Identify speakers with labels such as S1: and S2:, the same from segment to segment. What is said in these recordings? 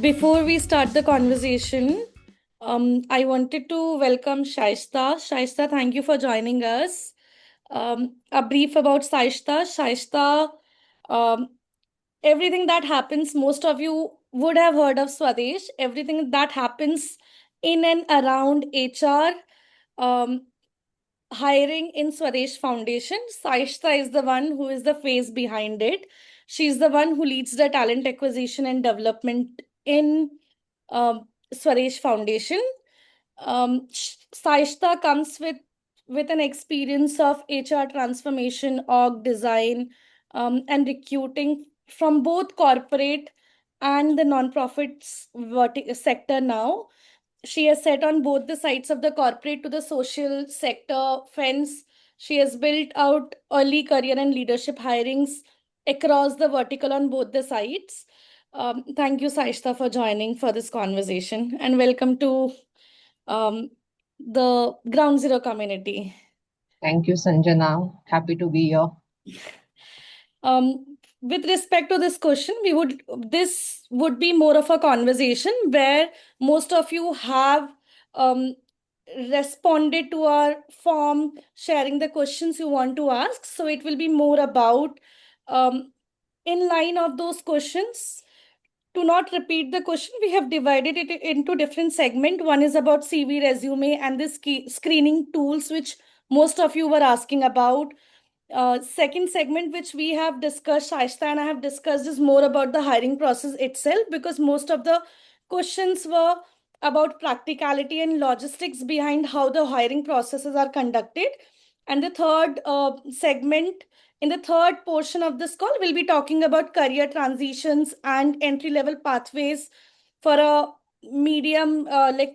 S1: Before we start the conversation, I wanted to welcome Shaista. Shaista, thank you for joining us. A brief about Shaista. Shaista, um, everything that happens, most of you would have heard of Swades. Everything that happens in and around HR, um, hiring in Swadesh Foundation. Shaista is the one who is the face behind it. She's the one who leads the talent acquisition and development in Swadesh Foundation. Shaista comes with an experience of HR transformation, org design, and recruiting from both corporate and the non-profits sector now. She has sat on both the sides of the corporate to the social sector fence. She has built out early career and leadership hirings across the vertical on both the sides. Thank you, Saishta, for joining for this conversation, and welcome to um, the Ground Zero community.
S2: Thank you, Sanjana. Happy to be here.
S1: With respect to this question, this would be more of a conversation where most of you have um, responded to our form, sharing the questions you want to ask. So it will be more about in line of those questions. To not repeat the question, we have divided it into different segments. One is about CV, resume, and the screening tools, which most of you were asking about. Second segment, which we have discussed, Shaista and I have discussed, is more about the hiring process itself, because most of the questions were about practicality and logistics behind how the hiring processes are conducted. And the third segment, in the third portion of this call, we'll be talking about career transitions and entry level pathways for a medium level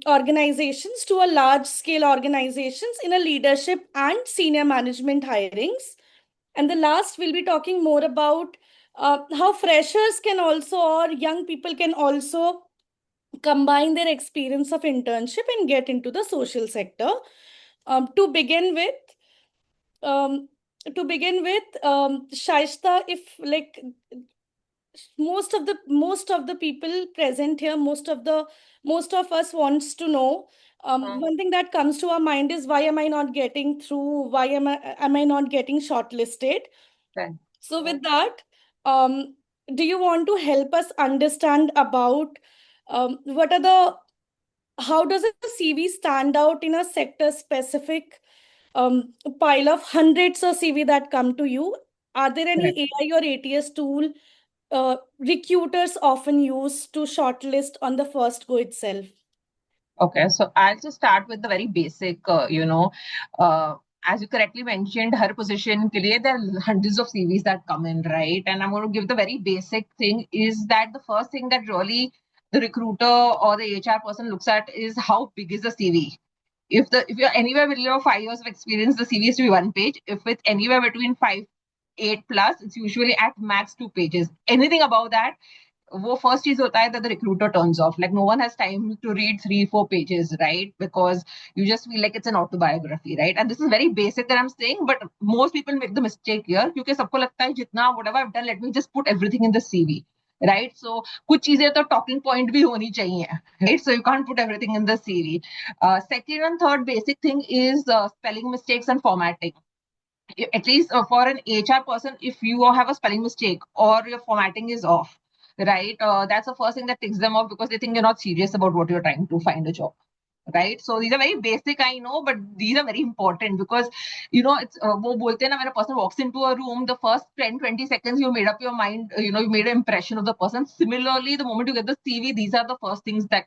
S1: organizations to a large scale organizations in a leadership and senior management hirings. And the last, we'll be talking more about how freshers can also, or young people can also combine their experience of internship and get into the social sector. To begin with, um, Shaista, if like most of the people present here, most of us wants to know. One thing that comes to our mind is, why am I not getting through? Why am I not getting shortlisted?
S2: Okay.
S1: So with that, um, do you want to help us understand about what are the how does a CV stand out in a sector specific pile of hundreds of CV that come to you? Are there any
S2: Correct.
S1: AI or ATS tool recruiters often use to shortlist on the first go itself?
S2: Okay, so I'll just start with the very basic, uh, as you correctly mentioned, her position, ke liye there are hundreds of CVs that come in, right? And I'm going to give the very basic thing is that the first thing that really the recruiter or the HR person looks at is how big is the CV. If you're anywhere below 5 years of experience, the CV is to be one page. If it's anywhere between 8 plus, it's usually at max 2 pages. Anything above that, वो first चीज होता है that the recruiter turns off. Like no one has time to read 3-4 pages, right? Because you just feel like it's an autobiography, right? And this is very basic that I'm saying, but most people make the mistake here क्योंकि सबको लगता है जितना whatever I've done, let me just put everything in the CV. Right, so कुछ चीजें तो talking point भी होनी चाहिए, right? So you can't put everything in the CV. Second and third basic thing is spelling mistakes and formatting. At least for an HR person, if you have a spelling mistake or your formatting is off, right, that's the first thing that ticks them off because they think you're not serious about what you're trying to find a job. Right, so these are very basic, I know, but these are very important because it's wo bolte hain na, when a person walks into a room, the first 10-20 seconds you made up your mind, you made an impression of the person. Similarly, the moment you get the CV, these are the first things that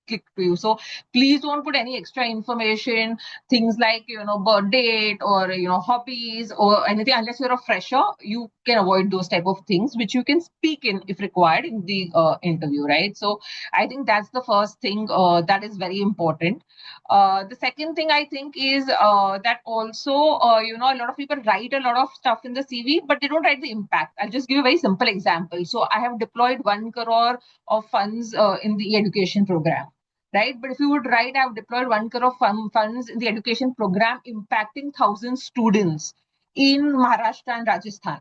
S2: click to you. So please don't put any extra information, things like birth date or hobbies or anything. Unless you're a fresher, you can avoid those type of things, which you can speak in if required in the interview, right? So I think that's the first thing that is very important. The second thing I think is that also a lot of people write a lot of stuff in the CV, but they don't write the impact. I'll just give you a very simple example. So I have deployed 1 crore of funds in the education program, right? But if you would write, I've deployed 1 crore of funds in the education program impacting 1,000 students in Maharashtra and Rajasthan.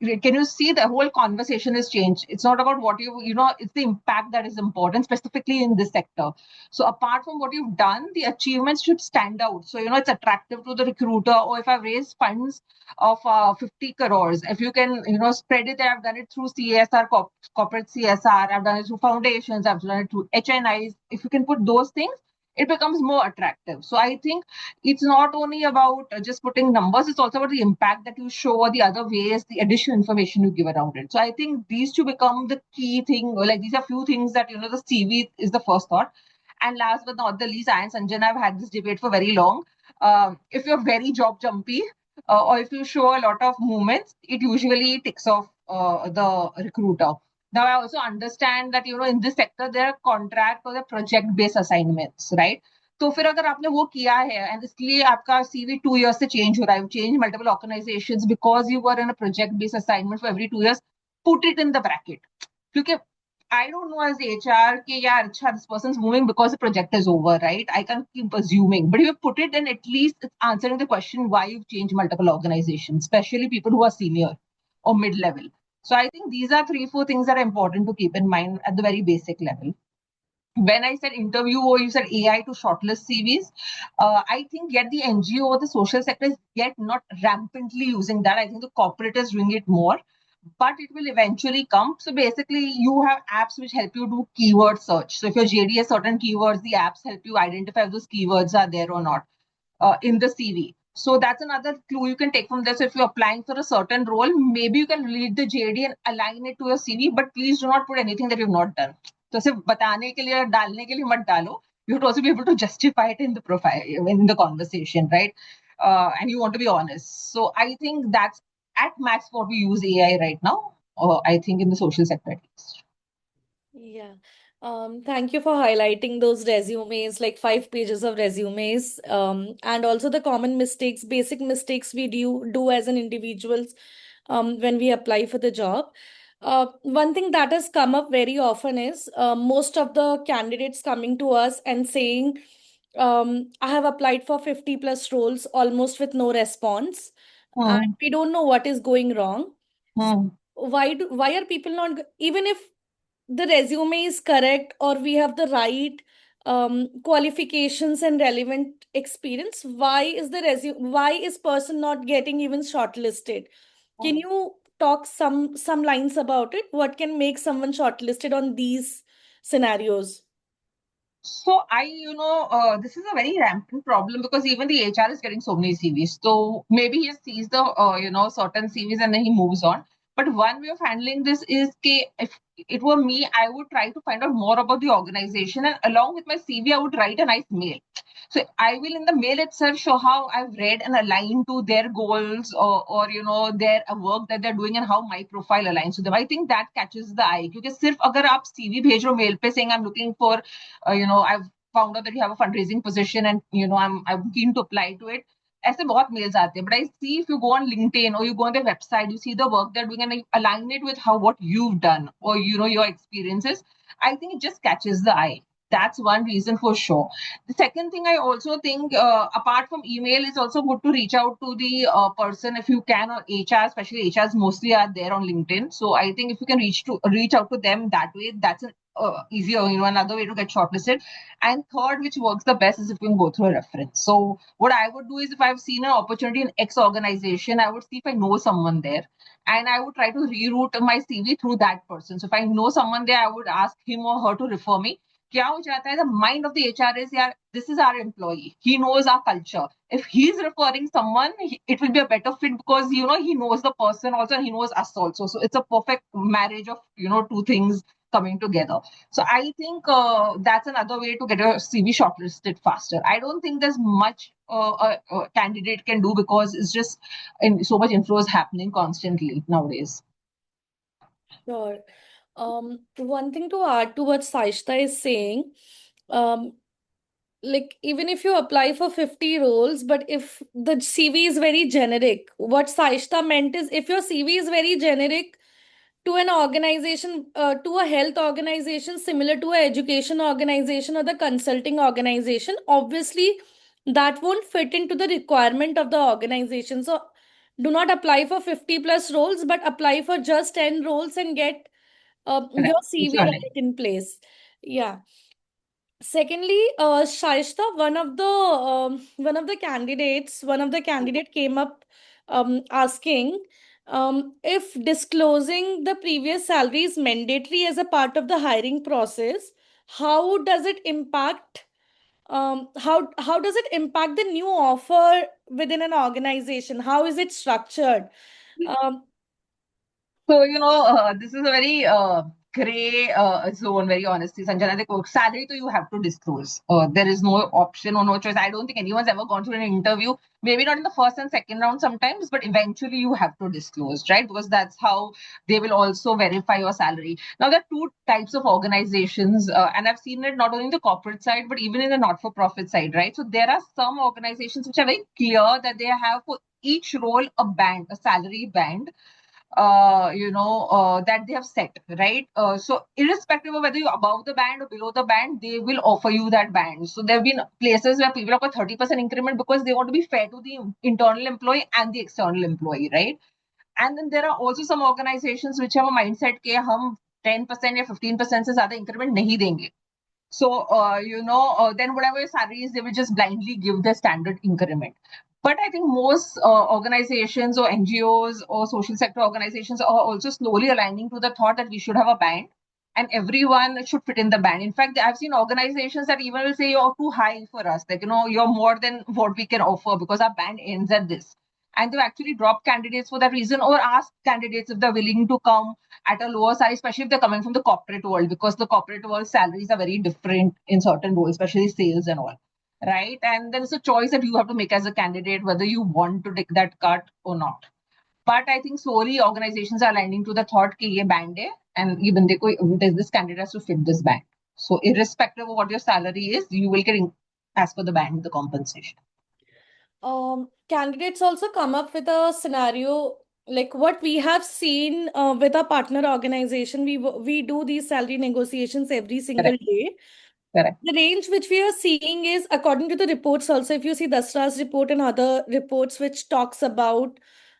S2: can you see the whole conversation has changed? It's not about what it's the impact that is important, specifically in this sector. So apart from what you've done, the achievements should stand out. So it's attractive to the recruiter. Or if I've raised funds of 50 crores, if you can spread it, I've done it through CSR, corporate CSR, I've done it through foundations, I've done it through HNIs. If you can put those things, it becomes more attractive. So I think it's not only about just putting numbers, it's also about the impact that you show, or the other ways, the additional information you give around it. So I think these two become the key thing, or like these are few things that the CV is the first thought. And last but not the least, I and Sanjana have had this debate for very long. If you're very job jumpy, or if you show a lot of movements, it usually ticks off the recruiter. Now, I also understand that in this sector there are contract or the project based assignments, right? तो फिर अगर आपने वो किया है and इसलिए आपका CV 2 years से चेंज हो रहा है, change multiple organisations because you were in a project based assignment for every 2 years, put it in the bracket. क्योंकि I don't know as HR कि यार अच्छा this person's moving because the project is over, right? I can't keep assuming. But if you put it, then at least it's answering the question why you've changed multiple organizations, especially people who are senior or mid-level. So I think these are 3, 4 things that are important to keep in mind at the very basic level. When I said interview or you said AI to shortlist CVs, I think yet the NGO or the social sector is yet not rampantly using that. I think the corporate is doing it more, but it will eventually come. So basically, you have apps which help you do keyword search. So if your JD has certain keywords, the apps help you identify if those keywords are there or not in the CV. So that's another clue you can take from this. So if you're applying for a certain role, maybe you can read the JD and align it to your CV, but please do not put anything that you've not done. तो सिर्फ बताने के लिए डालने के लिए मत डालो. You would also be able to justify it in the profile, in the conversation, right? And you want to be honest. So I think that's at max what we use AI right now. I think in the social sector at least.
S1: Yeah. Thank you for highlighting those resumes, like 5 pages of resumes, and also the common mistakes, basic mistakes we do as an individuals, when we apply for the job. One thing that has come up very often is most of the candidates coming to us and saying, I have applied for 50 plus roles almost with no response, and
S2: Hmm.
S1: we don't know what is going wrong.
S2: Hmm.
S1: Why are people not, even if the resume is correct or we have the right qualifications and relevant experience, why is person not getting even shortlisted? Can
S2: Hmm.
S1: you talk some lines about it? What can make someone shortlisted on these scenarios?
S2: So this is a very rampant problem because even the HR is getting so many CVs. So maybe he sees the, certain CVs and then he moves on. But one way of handling this is that if it were me, I would try to find out more about the organization, and along with my CV, I would write a nice mail. So I will in the mail itself show how I've read and aligned to their goals, or their work that they're doing and how my profile aligns to them. I think that catches the eye. Because सिर्फ अगर आप CV भेज रहे हो mail पे saying I'm looking for, I've found out that you have a fundraising position and I'm keen to apply to it. ऐसे बहुत mails आते हैं, but I see if you go on LinkedIn or you go on their website, you see the work they're doing and you align it with how what you've done or your experiences. I think it just catches the eye. That's one reason for sure. The second thing I also think, apart from email, is also good to reach out to the person if you can, or HR, especially HRs mostly are there on LinkedIn. So I think if you can reach out to them that way, that's an easier, another way to get shortlisted. And third, which works the best, is if you can go through a reference. So what I would do is if I've seen an opportunity in X organization, I would see if I know someone there. And I would try to reroute my CV through that person. So if I know someone there, I would ask him or her to refer me. क्या हो जाता है, the mind of the HR is, yeah, this is our employee, he knows our culture. If he's referring someone, it will be a better fit because he knows the person also and he knows us also. So it's a perfect marriage of two things coming together. So I think that's another way to get a CV shortlisted faster. I don't think there's much a candidate can do because it's just so much inflow is happening constantly nowadays.
S1: Sure. One thing to add to what Saishta is saying, um, like even if you apply for 50 roles, but if the CV is very generic, what Saishta meant is if your CV is very generic to an organization, to a health organization similar to a education organization or the consulting organization, obviously that won't fit into the requirement of the organization. So Do not apply for 50 plus roles, but apply for just 10 roles and get
S2: Correct.
S1: your
S2: Which
S1: CV
S2: you are
S1: right in place. Yeah. Secondly, Shaista, one of the candidate came up asking if disclosing the previous salary is mandatory as a part of the hiring process. How does it impact? How does it impact the new offer within an organization? How is it structured? Um,
S2: So, this is a very gray zone, very honestly, Sanjana. The salary to you have to disclose. There is no option or no choice. I don't think anyone's ever gone through an interview, maybe not in the first and second round sometimes, but eventually you have to disclose, right? Because that's how they will also verify your salary. Now, there are two types of organizations, and I've seen it not only in the corporate side, but even in the not for profit side, right? So, there are some organizations which are very clear that they have for each role a band, a salary band that they have set, right? So irrespective of whether you're above the band or below the band, they will offer you that band. So there have been places where people have got 30% increment because they want to be fair to the internal employee and the external employee, right? And then there are also some organizations which have a mindset कि हम 10% या 15% से ज़्यादा increment नहीं देंगे. So, then whatever your salary is, they will just blindly give the standard increment. But I think most organizations or NGOs or social sector organizations are also slowly aligning to the thought that we should have a band and everyone should fit in the band. In fact, I've seen organizations that even will say you're too high for us, like, you're more than what we can offer because our band ends at this. And they've actually dropped candidates for that reason or asked candidates if they're willing to come at a lower salary, especially if they're coming from the corporate world, because the corporate world salaries are very different in certain roles, especially sales and all. Right. And then it's a choice that you have to make as a candidate whether you want to take that cut or not. But I think slowly organizations are aligning to the thought कि ये band है and even this candidate has to fit this band. So irrespective of what your salary is, you will get as per the band the compensation.
S1: Candidates also come up with a scenario like what we have seen with our partner organization. We do these salary negotiations every single
S2: Correct.
S1: day.
S2: Correct.
S1: The range which we are seeing is according to the reports also. If you see Dasra's report and other reports which talks about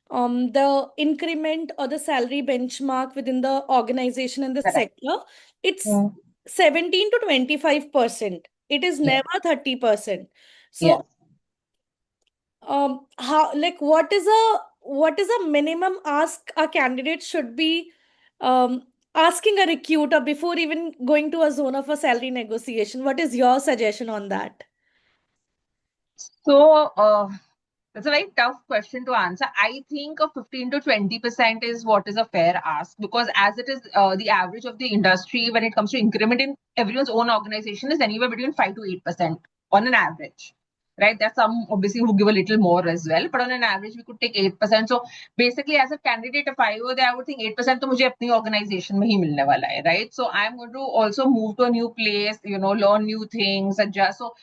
S1: the increment or the salary benchmark within the organization and the
S2: Correct.
S1: sector, it's
S2: Mm.
S1: 17 to 25%. It is
S2: Yes.
S1: never 30%.
S2: Yes.
S1: So how, like, what is a minimum ask a candidate should be um asking a recruiter before even going to a zone of a salary negotiation? What is your suggestion on that?
S2: So that's a very tough question to answer. I think a 15 to 20% is what is a fair ask because as it is the average of the industry when it comes to increment in everyone's own organization is anywhere between 5 to 8% on an average. Right? There's some obviously who give a little more as well, but on an average we could take 8%. So basically, as a candidate, if I were there, I would think 8% to मुझे अपनी organization में ही मिलने वाला है, right? So I'm going to also move to a new place, learn new things, adjust. So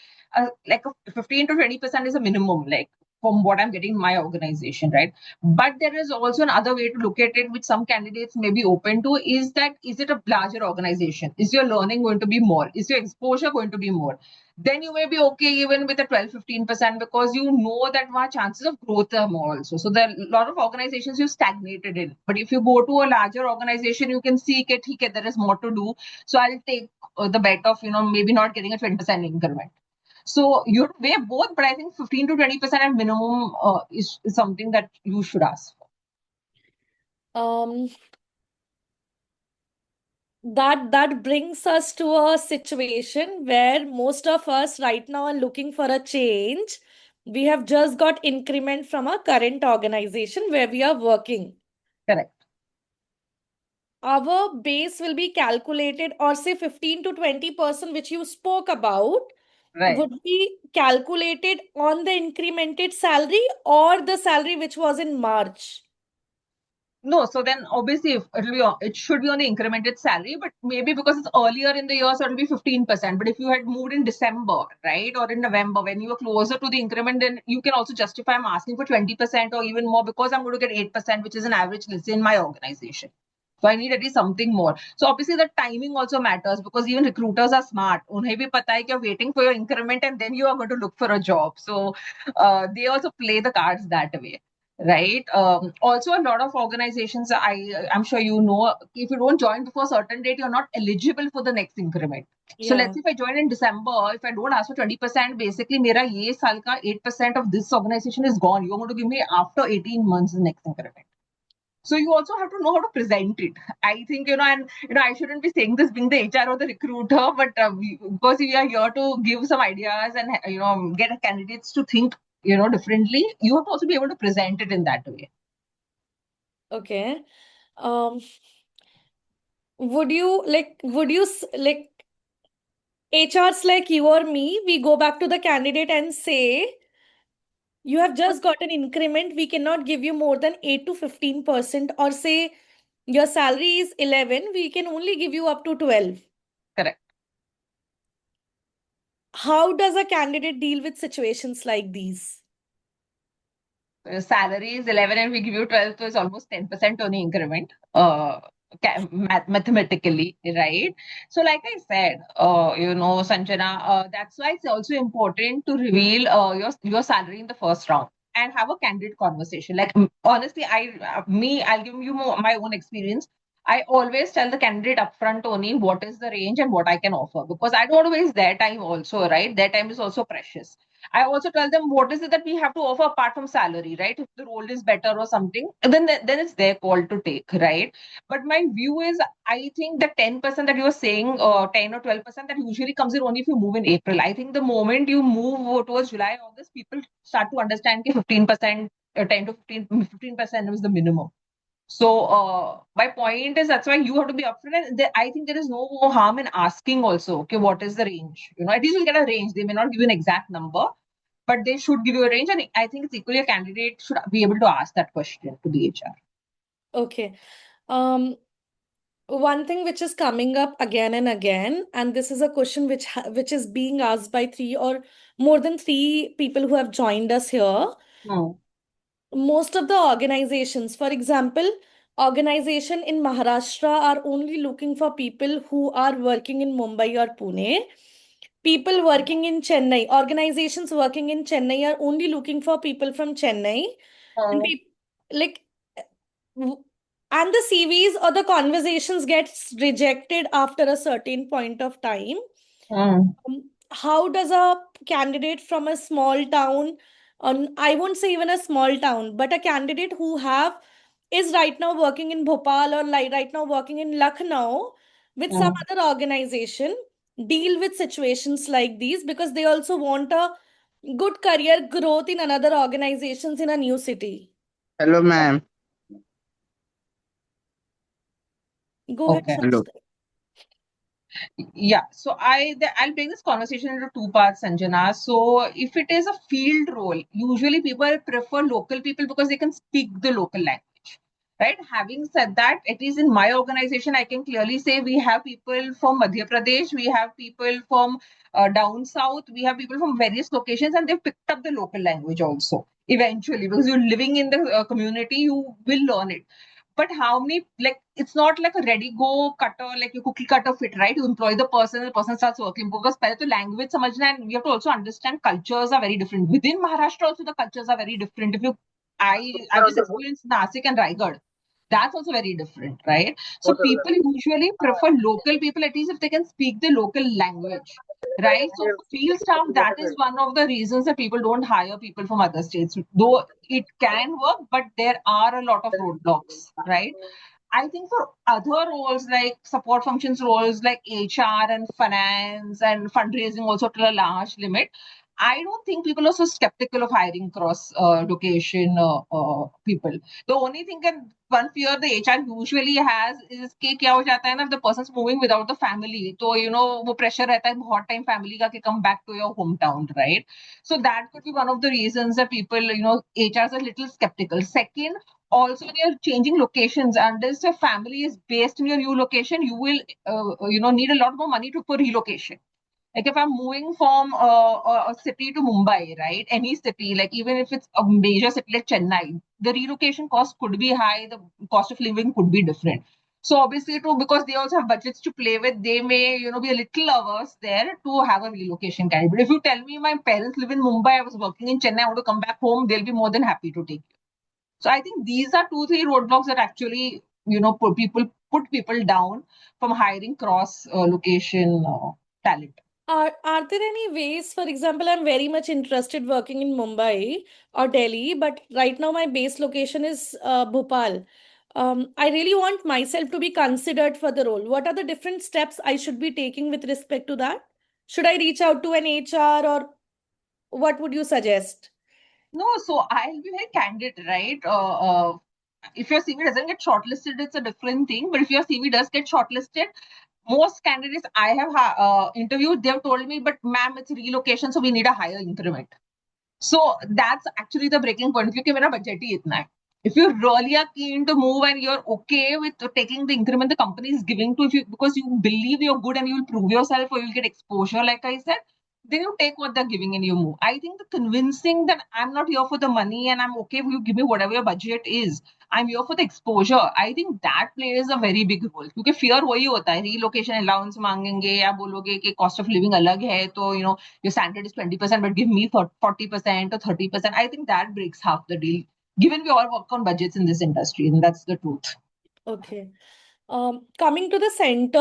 S2: like a 15 to 20% is a minimum, like from what I'm getting in my organization, right? But there is also another way to look at it, which some candidates may be open to, is that is it a larger organization? Is your learning going to be more? Is your exposure going to be more? Then you may be okay even with a 12-15% because you know that my chances of growth are more also. So there are a lot of organizations you stagnated in. But if you go to a larger organization, you can see that okay, there is more to do. So I'll take the bet of, maybe not getting a 20% increment. So you weigh both, but I think 15 to 20% at minimum is something that you should ask for.
S1: um that brings us to a situation where most of us right now are looking for a change. We have just got increment from our current organization where we are working.
S2: Correct.
S1: Our base will be calculated, or say 15 to 20% which you spoke about
S2: Right.
S1: would be calculated on the incremented salary or the salary which was in March.
S2: No, so then obviously it should be on the incremented salary, but maybe because it's earlier in the year, so it'll be 15%. But if you had moved in December, right, or in November when you were closer to the increment, then you can also justify I'm asking for 20% or even more because I'm going to get 8%, which is an average, let's say, in my organization. So I need at least something more. So obviously the timing also matters because even recruiters are smart. उन्हें भी पता है कि you're waiting for your increment and then you are going to look for a job. So they also play the cards that way. right? Also, a lot of organizations, I'm sure you know, if you don't join before a certain date, you're not eligible for the next increment. So
S1: Yeah.
S2: let's say if I join in December, if I don't ask for 20%, basically mera ye saal ka 8% of this organization is gone. You're going to give me after 18 months the next increment. So you also have to know how to present it. I think, and I shouldn't be saying this being the HR or the recruiter, but because we are here to give some ideas and get candidates to think differently, you have to also be able to present it in that way.
S1: Okay. Um, would you HRs like you or me, we go back to the candidate and say, you have just got an increment, we cannot give you more than 8 to 15%, or say your salary is 11, we can only give you up to 12.
S2: Correct.
S1: How does a candidate deal with situations like these?
S2: Salary is 11 and we give you 12, so it's almost 10% on the increment, mathematically, right? So, like I said, Sanjana, that's why it's also important to reveal your salary in the first round and have a candid conversation. Like, honestly, I'll give you my own experience. I always tell the candidate upfront only what is the range and what I can offer, because I don't want to waste their time also, right? Their time is also precious. I also tell them what is it that we have to offer apart from salary, right? If the role is better or something, then it's their call to take, right? But my view is, I think the 10% that you were saying, 10 or 12%, that usually comes in only if you move in April. I think the moment you move towards July, August, people start to understand that 15%, 10 to 15% is the minimum. So my point is that's why you have to be upfront, and I think there is no harm in asking also. Okay, what is the range? At least you'll get a range. They may not give you an exact number, but they should give you a range, and I think it's equally a candidate should be able to ask that question to the HR.
S1: Okay. Um, One thing which is coming up again and again, and this is a question which is being asked by three or more than three people who have joined us here.
S2: Hmm.
S1: Most of the organizations, for example, organization in Maharashtra are only looking for people who are working in Mumbai or Pune. People working in Chennai, organizations working in Chennai are only looking for people from Chennai. And
S2: Hmm.
S1: like w- and the CVs or the conversations gets rejected after a certain point of time.
S2: Hmm.
S1: How does a candidate from a small town, on I won't say even a small town, but a candidate who have is right now working in Bhopal or like right now working in Lucknow with some
S2: Hmm.
S1: other organization, deal with situations like these, because they also want a good career growth in another organizations in a new city.
S3: Hello, ma'am.
S1: Go ahead,
S2: Okay.
S3: Hello.
S1: Shaista.
S2: Yeah, so I'll break this conversation into two parts, Sanjana. So if it is a field role, usually people prefer local people because they can speak the local language, right? Having said that, at least in my organization, I can clearly say we have people from Madhya Pradesh, we have people from down south, we have people from various locations, and they've picked up the local language also eventually, because you're living in the community, you will learn it. But how many, like, it's not like a ready go cutter, like you cookie cutter fit, right? You employ the person starts working, because pehle to language samajhna, and we have to also understand cultures are very different within Maharashtra. Also the cultures are very different. If you I've just experienced Nasik and Raigad, that's also very different, right? So people usually prefer local people, at least if they can speak the local language, right? So for field staff, that is one of the reasons that people don't hire people from other states. Though it can work, but there are a lot of roadblocks, right? I think for other roles like support functions roles like HR and finance and fundraising also to a large limit, I don't think people are so skeptical of hiring cross location people. The only thing that one fear the HR usually has is कि क्या हो जाता है ना, if the person's moving without the family, तो वो pressure रहता है बहुत time family का कि come back to your hometown, right? So that could be one of the reasons that people, HRs are a little skeptical. Second, also when you're changing locations, unless your family is based in your new location, you will need a lot more money for relocation. Like if I'm moving from a city to Mumbai, right? Any city, like even if it's a major city like Chennai, the relocation cost could be high, the cost of living could be different. So obviously, too, because they also have budgets to play with, they may, be a little averse there to have a relocation candidate. But if you tell me my parents live in Mumbai, I was working in Chennai, I want to come back home, they'll be more than happy to take you. So I think these are 2 3 roadblocks that actually put people down from hiring cross location talent.
S1: Are there any ways, for example, I'm very much interested working in Mumbai or Delhi, but right now my base location is Bhopal. I really want myself to be considered for the role. What are the different steps I should be taking with respect to that? Should I reach out to an HR, or what would you suggest?
S2: No, so I'll be very candid, right? If your CV doesn't get shortlisted, it's a different thing. But if your CV does get shortlisted, most candidates I have interviewed, they've told me, but ma'am, it's relocation, so we need a higher increment. So that's actually the breaking point. क्योंकि मेरा budget ही इतना है. If you really are keen to move and you're okay with taking the increment the company is giving to you because you believe you're good and you'll prove yourself or you'll get exposure, like I said, then you take what they're giving and you move. I think the convincing that I'm not here for the money and I'm okay if you give me whatever your budget is, I'm here for the exposure. I think that plays a very big role. क्योंकि fear वही होता है, relocation allowance मांगेंगे या बोलोगे कि cost of living अलग है, तो your standard is 20%, but give me 40% or 30%. I think that breaks half the deal. Given we all work on budgets in this industry, and that's the truth.
S1: Okay. Coming to the center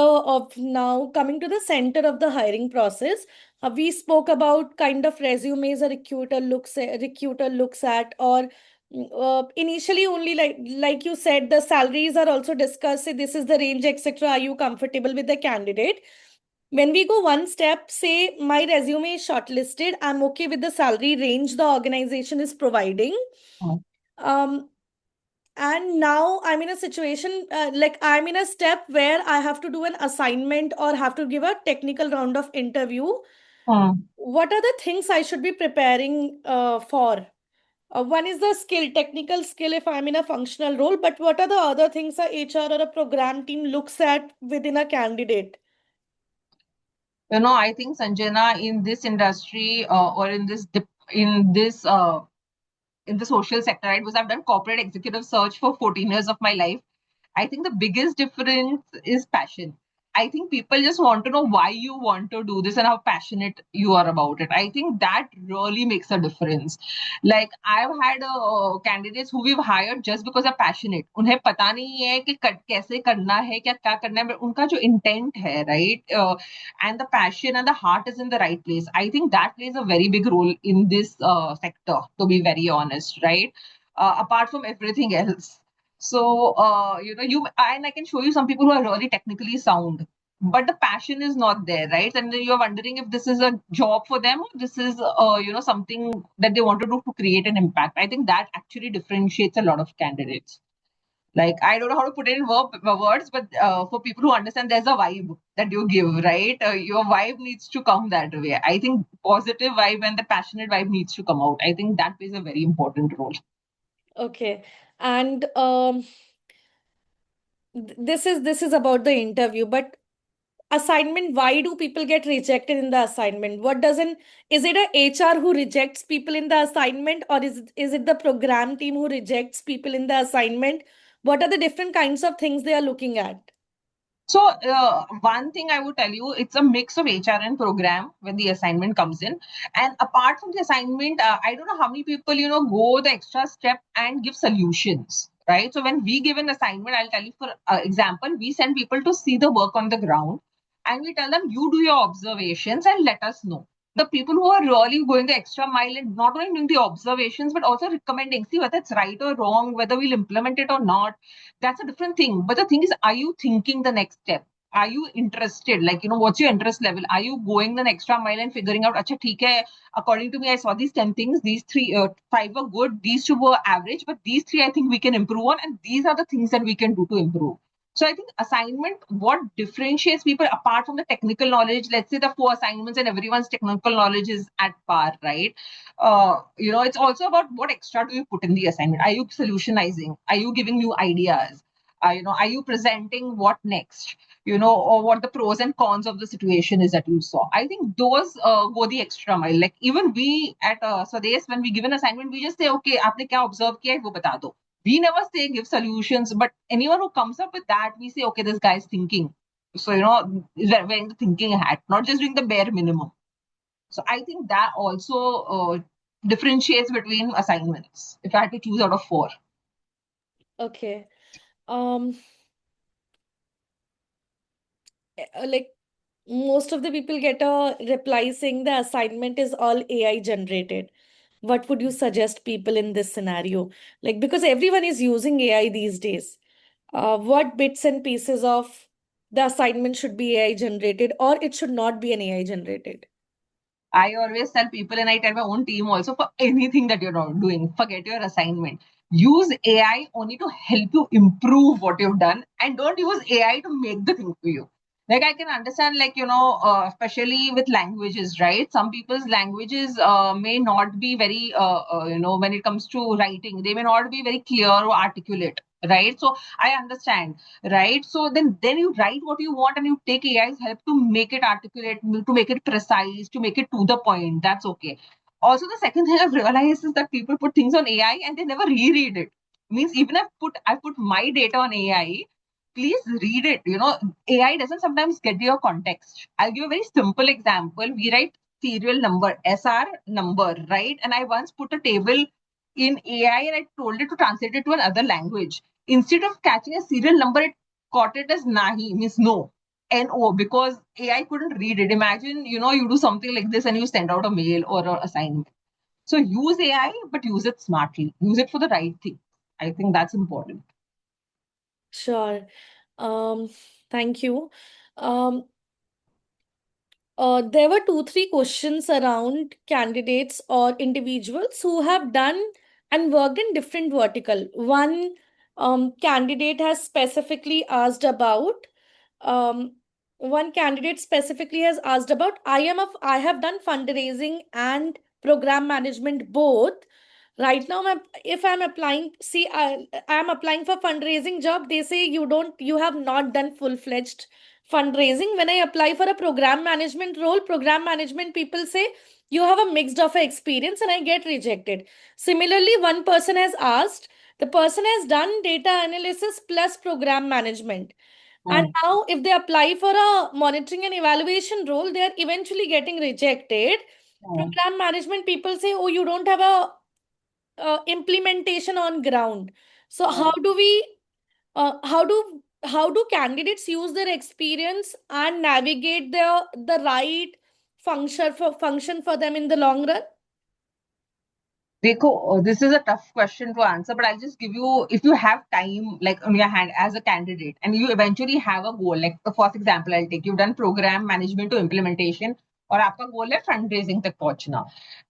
S1: of the hiring process, we spoke about kind of resumes a recruiter looks at, or initially only, like you said, the salaries are also discussed. Say this is the range, etc. Are you comfortable with the candidate? When we go one step, say my resume is shortlisted, I'm okay with the salary range the organization is providing.
S2: Mm.
S1: Um, and now I'm in a situation, like I'm in a step where I have to do an assignment or have to give a technical round of interview.
S2: Mm.
S1: What are the things I should be preparing for? One is the technical skill if I'm in a functional role, but what are the other things a HR or a program team looks at within a candidate?
S2: I think Sanjana, in this industry or in the social sector, right? Because I've done corporate executive search for 14 years of my life. I think the biggest difference is passion. I think people just want to know why you want to do this and how passionate you are about it. I think that really makes a difference. Like I've had candidates who we've hired just because they're passionate. उन्हें पता नहीं है कि कैसे करना है क्या करना है उनका जो intent है, right? And the passion and the heart is in the right place. I think that plays a very big role in this sector, to be very honest, right? Apart from everything else. So, you and I can show you some people who are really technically sound, but the passion is not there, right? And then you're wondering if this is a job for them or this is, something that they want to do to create an impact. I think that actually differentiates a lot of candidates. Like, I don't know how to put it in words, but for people who understand, there's a vibe that you give, right? Your vibe needs to come that way. I think positive vibe and the passionate vibe needs to come out. I think that plays a very important role.
S1: Okay. And this is about the interview, but assignment, why do people get rejected in the assignment? What doesn't Is it a HR who rejects people in the assignment, or is it the program team who rejects people in the assignment? What are the different kinds of things they are looking at?
S2: So, one thing I would tell you, it's a mix of HR and program when the assignment comes in. And apart from the assignment, I don't know how many people, go the extra step and give solutions, right? So, when we give an assignment, I'll tell you for example, we send people to see the work on the ground and we tell them, you do your observations and let us know. The people who are really going the extra mile and not only doing the observations, but also recommending, see whether it's right or wrong, whether we'll implement it or not, that's a different thing. But the thing is, are you thinking the next step? Are you interested? Like, what's your interest level? Are you going the extra mile and figuring out, acha, theek hai, according to me, I saw these 10 things, these five were good, these two were average, but these three I think we can improve on, and these are the things that we can do to improve. So I think assignment, what differentiates people apart from the technical knowledge, let's say the 4 assignments and everyone's technical knowledge is at par, right? It's also about what extra do you put in the assignment. Are you solutionizing? Are you giving new ideas? Are you presenting what next? Or what the pros and cons of the situation is that you saw. I think those go the extra mile. Like even we at Swades, when we give an assignment, we just say, okay, आपने क्या observe किया है वो बता दो. We never say give solutions, but anyone who comes up with that, we say, okay, this guy's thinking. So, wearing the thinking hat, not just doing the bare minimum. So I think that also differentiates between assignments. If I had to choose out of 4.
S1: Okay. Um, like most of the people get a reply saying the assignment is all AI generated. What would you suggest people in this scenario? Like, because everyone is using AI these days, what bits and pieces of the assignment should be AI generated or it should not be an AI generated?
S2: I always tell people, and I tell my own team also, for anything that you're not doing, forget your assignment. Use AI only to help you improve what you've done, and don't use AI to make the thing for you. Like, I can understand, like, especially with languages, right? Some people's languages may not be very, when it comes to writing, they may not be very clear or articulate, right? So I understand, right? So then you write what you want and you take AI's help to make it articulate, to make it precise, to make it to the point. That's okay. Also, the second thing I've realized is that people put things on AI and they never reread it. Means even I put my data on AI, please read it. AI doesn't sometimes get your context. I'll give a very simple example. We write serial number, SR number, right? And I once put a table in AI and I told it to translate it to another language. Instead of catching a serial number, it caught it as nahi, means no, no, because AI couldn't read it. Imagine, you do something like this and you send out a mail or an assignment. So use AI, but use it smartly. Use it for the right thing. I think that's important.
S1: Sure. Um, Thank you. Um, there were two, three questions around candidates or individuals who have done and worked in different vertical. One candidate has specifically asked about um, one candidate specifically has asked about I have done fundraising and program management both. Right now, if I'm applying, see, I'm applying for fundraising job. They say you have not done full-fledged fundraising. When I apply for a program management role, program management people say you have a mixed of experience and I get rejected. Similarly, one person has asked, the person has done data analysis plus program management. And
S2: Hmm.
S1: now, if they apply for a monitoring and evaluation role, they are eventually getting rejected.
S2: Hmm.
S1: Program management people say, oh, you don't have a implementation on ground. So
S2: Hmm.
S1: how do candidates use their experience and navigate the right function for them in the long run?
S2: Dekho, this is a tough question to answer, but I'll just give you, if you have time, like on your hand as a candidate, and you eventually have a goal, like the first example I'll take, you've done program management to implementation, or आपका goal है fundraising तक पहुंचना.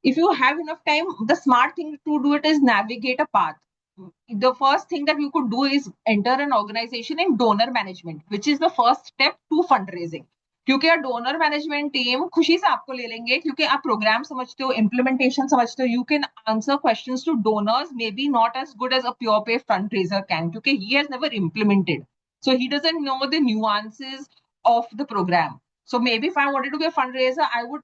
S2: If you have enough time, the smart thing to do it is navigate a path. The first thing that you could do is enter an organization in donor management, which is the first step to fundraising. क्योंकि यार donor management team खुशी से आपको ले लेंगे क्योंकि आप programme समझते हो इम्प्लीमेंटेशन समझते हो you can answer questions to donors may be not as good as a pure pay fundraiser can क्योंकि he has never implemented so he doesn't know the nuances of the program. So maybe if I wanted to be a fundraiser, I would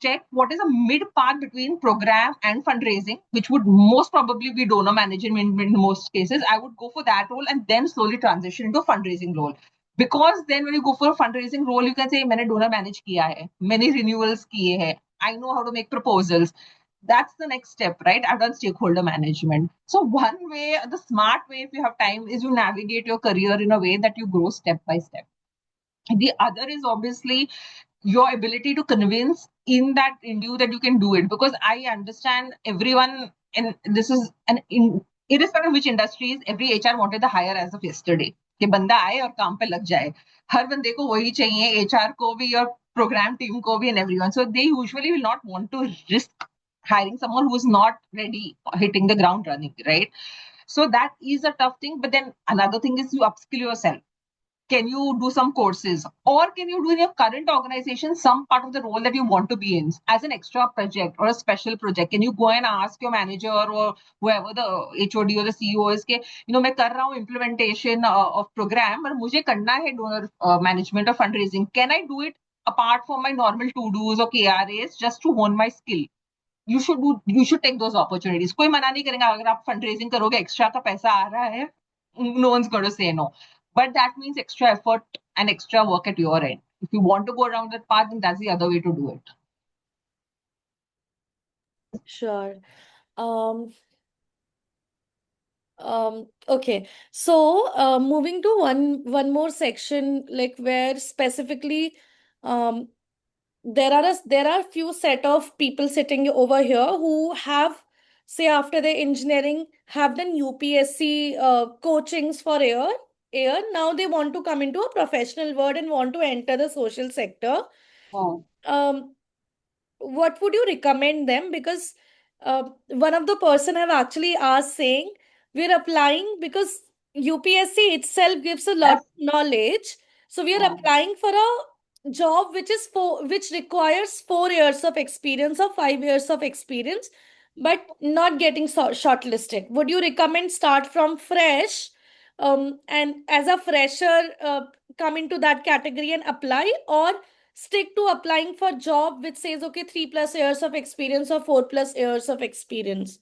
S2: check what is a mid path between program and fundraising, which would most probably be donor management in most cases. I would go for that role and then slowly transition into a fundraising role. Because then when you go for a fundraising role, you can say, मैंने donor manage किया है, many renewals किए हैं, I know how to make proposals. That's the next step, right? I've done stakeholder management. So one way, the smart way, if you have time, is you navigate your career in a way that you grow step by step. The other is obviously your ability to convince in that interview that you can do it, because I understand everyone, and this is an irrespective of which industries, every HR wanted the hire as of yesterday कि बंदा आए और काम पे लग जाए. हर बंदे को वही चाहिए, HR को भी और program team को भी, and everyone. So they usually will not want to risk hiring someone who is not ready, hitting the ground running, right? So that is a tough thing. But then another thing is you upskill yourself. Can you do some courses, or can you do in your current organization some part of the role that you want to be in as an extra project or a special project? Can you go and ask your manager or whoever the HOD or the CEO is के मैं कर रहा हूँ implementation of program पर मुझे करना है donor management or fundraising. Can I do it apart from my normal to dos or KRAs just to hone my skill? You should take those opportunities. कोई मना नहीं करेगा अगर आप fundraising करोगे, extra का पैसा आ रहा है, no one's going to say no. But that means extra effort and extra work at your end. If you want to go around that path, then that's the other way to do it.
S1: Sure. Um, Okay. So, moving to one more section, like where specifically, um, there are few set of people sitting over here who have, say, after their engineering, have done UPSC coachings for air. Now they want to come into a professional world and want to enter the social sector.
S2: Oh.
S1: Um, what would you recommend them? Because one of the person have actually asked saying we're applying because UPSC itself gives a lot
S2: Yes.
S1: of knowledge, so we are
S2: Oh.
S1: applying for a job which requires 4 years of experience or 5 years of experience, but not getting shortlisted. Would you recommend start from fresh, and as a fresher come into that category and apply, or stick to applying for job which says okay 3+ years of experience or 4+ years of experience?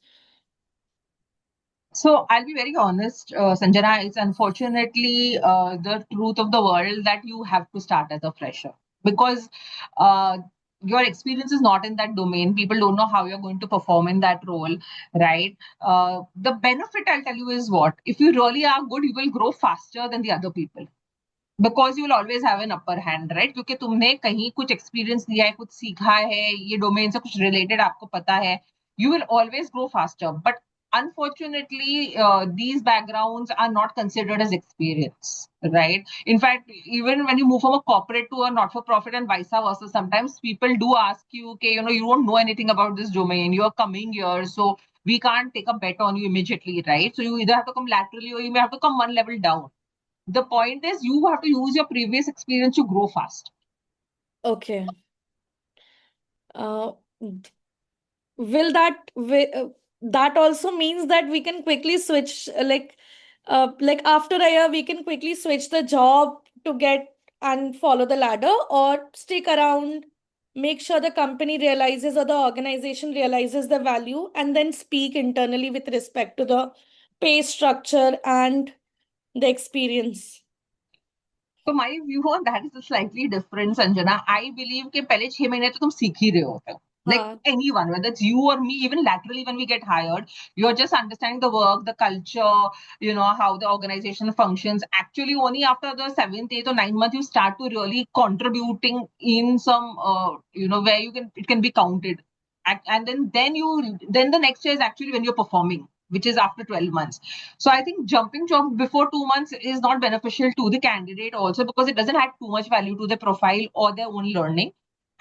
S2: So I'll be very honest, Sanjana. It's unfortunately the truth of the world that you have to start as a fresher because uh, your experience is not in that domain. People don't know how you're going to perform in that role, right? The benefit I'll tell you is what if you really are good, you will grow faster than the other people. Because you will always have an upper hand right क्योंकि तुमने कहीं कुछ experience लिया है कुछ सीखा है ये डोमेन से कुछ रिलेटेड आपको पता है you will always grow faster but unfortunately these backgrounds are not considered as experience, right? In fact, even when you move from a corporate to a not for profit and vice versa, sometimes people do ask you okay, you don't know anything about this domain, you're coming here, so we can't take a bet on you immediately, right? So you either have to come laterally or you may have to come one level down. The point is you have to use your previous experience to grow fast.
S1: Okay. uh, will that also means that we can quickly switch, like after a year we can quickly switch the job to get and follow the ladder, or stick around, make sure the company realizes or the organization realizes the value, and then speak internally with respect to the pay structure and the experience?
S2: So my view on that is slightly different, Sanjana. I believe कि पहले 6 महीने तो तुम सीख ही रहे होते हो. Like
S1: हाँ.
S2: anyone, whether it's you or me, even laterally when we get hired, you're just understanding the work, the culture, how the organization functions. Actually, only after the seventh, eighth, or ninth month, you start to really contributing in some, where it can be counted. And then the next year is actually when you're performing, which is after 12 months. So I think jumping job before 2 months is not beneficial to the candidate also because it doesn't add too much value to their profile or their own learning.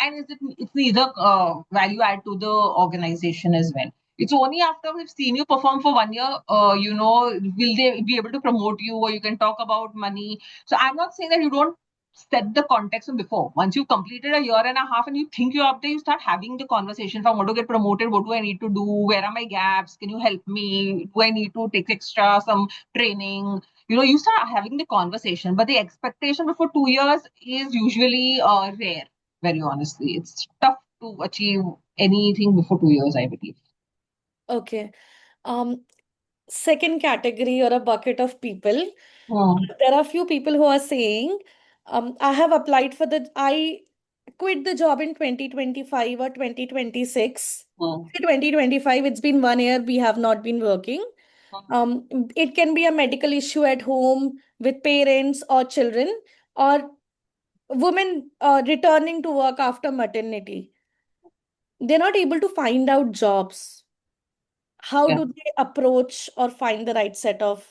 S2: And it's neither value add to the organization as well. It's only after we've seen you perform for 1 year, will they be able to promote you or you can talk about money. So I'm not saying that you don't set the context from before. Once you've completed a year and a half and you think you're up there, you start having the conversation from what to get promoted, what do I need to do, where are my gaps, can you help me, do I need to take extra some training? You start having the conversation, but the expectation before 2 years is usually rare. Very honestly, it's tough to achieve anything before 2 years, I believe.
S1: Okay. um Second category or a bucket of people,
S2: Hmm.
S1: there are few people who are saying, I have applied for I quit the job in 2025 or 2026.
S2: Hmm.
S1: 2025, it's been 1 year we have not been working. um it can be a medical issue at home with parents or children, or women returning to work after maternity. They're not able to find out jobs. How
S2: Yeah.
S1: do they approach or find the right set of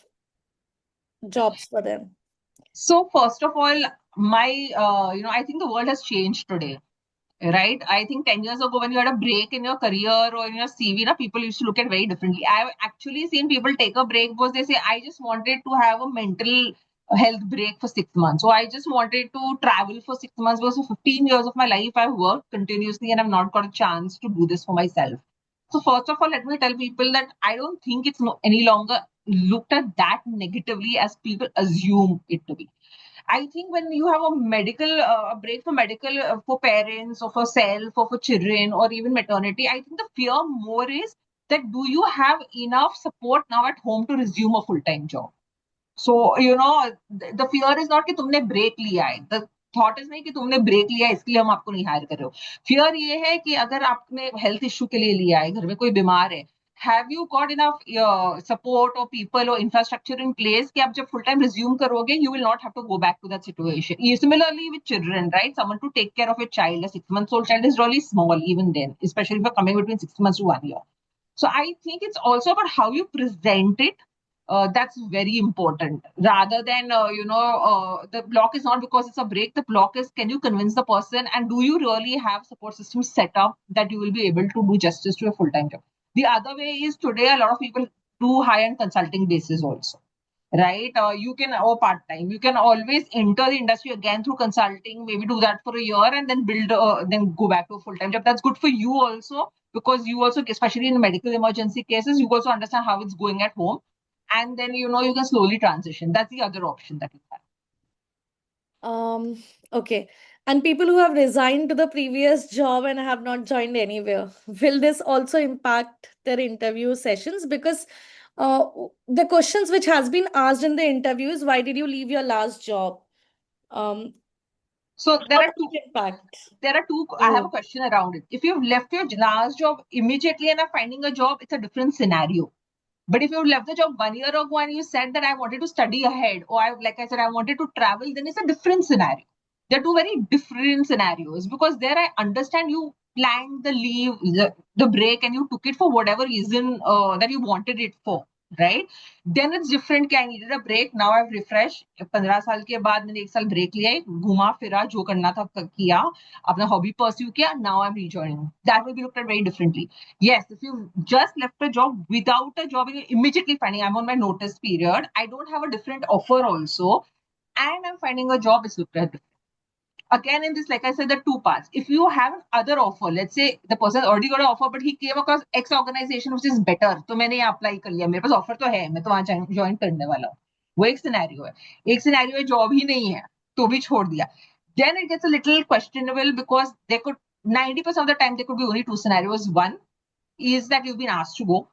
S1: jobs for them?
S2: So first of all, I think the world has changed today. Right? I think 10 years ago, when you had a break in your career or in your CV, people used to look at very differently. I've actually seen people take a break because they say, I just wanted to have a mental health break for 6 months. So I just wanted to travel for 6 months because for 15 years of my life, I've worked continuously and I've not got a chance to do this for myself. So first of all, let me tell people that I don't think it's any longer looked at that negatively as people assume it to be. I think when you have a medical a break for medical for parents or for self or for children or even maternity, I think the fear more is that do you have enough support now at home to resume a full time job? So the fear is not कि तुमने break लिया है. The thought is नहीं कि तुमने break लिया है इसलिए हम आपको नहीं hire कर रहे हो. Fear ये है कि अगर आपने health issue के लिए लिया है घर में कोई बीमार है have you got enough support or people or infrastructure in place कि आप जब full time resume करोगे, you will not have to go back to that situation. Similarly with children, right? Someone to take care of a child, a 6 months old child is really small even then, especially if you're coming between 6 months to 1 year. So I think it's also about how you present it. That's very important. Rather than the block is not because it's a break. The block is, can you convince the person, and do you really have support systems set up that you will be able to do justice to a full time job? The other way is today a lot of people do high end consulting basis also, right? You can, or part time. You can always enter the industry again through consulting. Maybe do that for a year and then build, then go back to a full time job. That's good for you also, because you also, especially in medical emergency cases, you also understand how it's going at home, and then you can slowly transition. That's the other option that you have.
S1: Um, okay. And people who have resigned to the previous job and have not joined anywhere, will this also impact their interview sessions? Because uh, the questions which has been asked in the interviews, why did you leave your last job? Um,
S2: So
S1: how does it impact?
S2: there are two. I have a
S1: Oh,
S2: question around it. If you've left your last job immediately and are finding a job, it's a different scenario. But if you left the job 1 year ago and you said that I wanted to study ahead, or like I said, I wanted to travel, then it's a different scenario. They're two very different scenarios, because there I understand you planned the leave, the break, and you took it for whatever reason that you wanted it for, right? Then it's different. I needed a break. Now I've refreshed. 15 साल के बाद मैंने 1 साल break लिया, घुमा फिरा, जो करना था किया, अपना hobby pursue किया. Now I'm rejoining. That will be looked at very differently. Yes, if you just left a job without a job and you're immediately finding, I'm on my notice period, I don't have a different offer also, and I'm finding a job, it's looked at. Again, in this, like I said, the two parts. If you have another offer, let's say the person already got an offer, but he came across X organization which is better, तो मैंने यहाँ apply कर लिया, मेरे पास offer तो है, मैं तो वहाँ join करने वाला हूँ. वो एक scenario है. एक scenario है job ही नहीं है, तो भी छोड़ दिया. Then it gets a little questionable, because there could 90% of the time there could be only two scenarios. One is that you've been asked to go,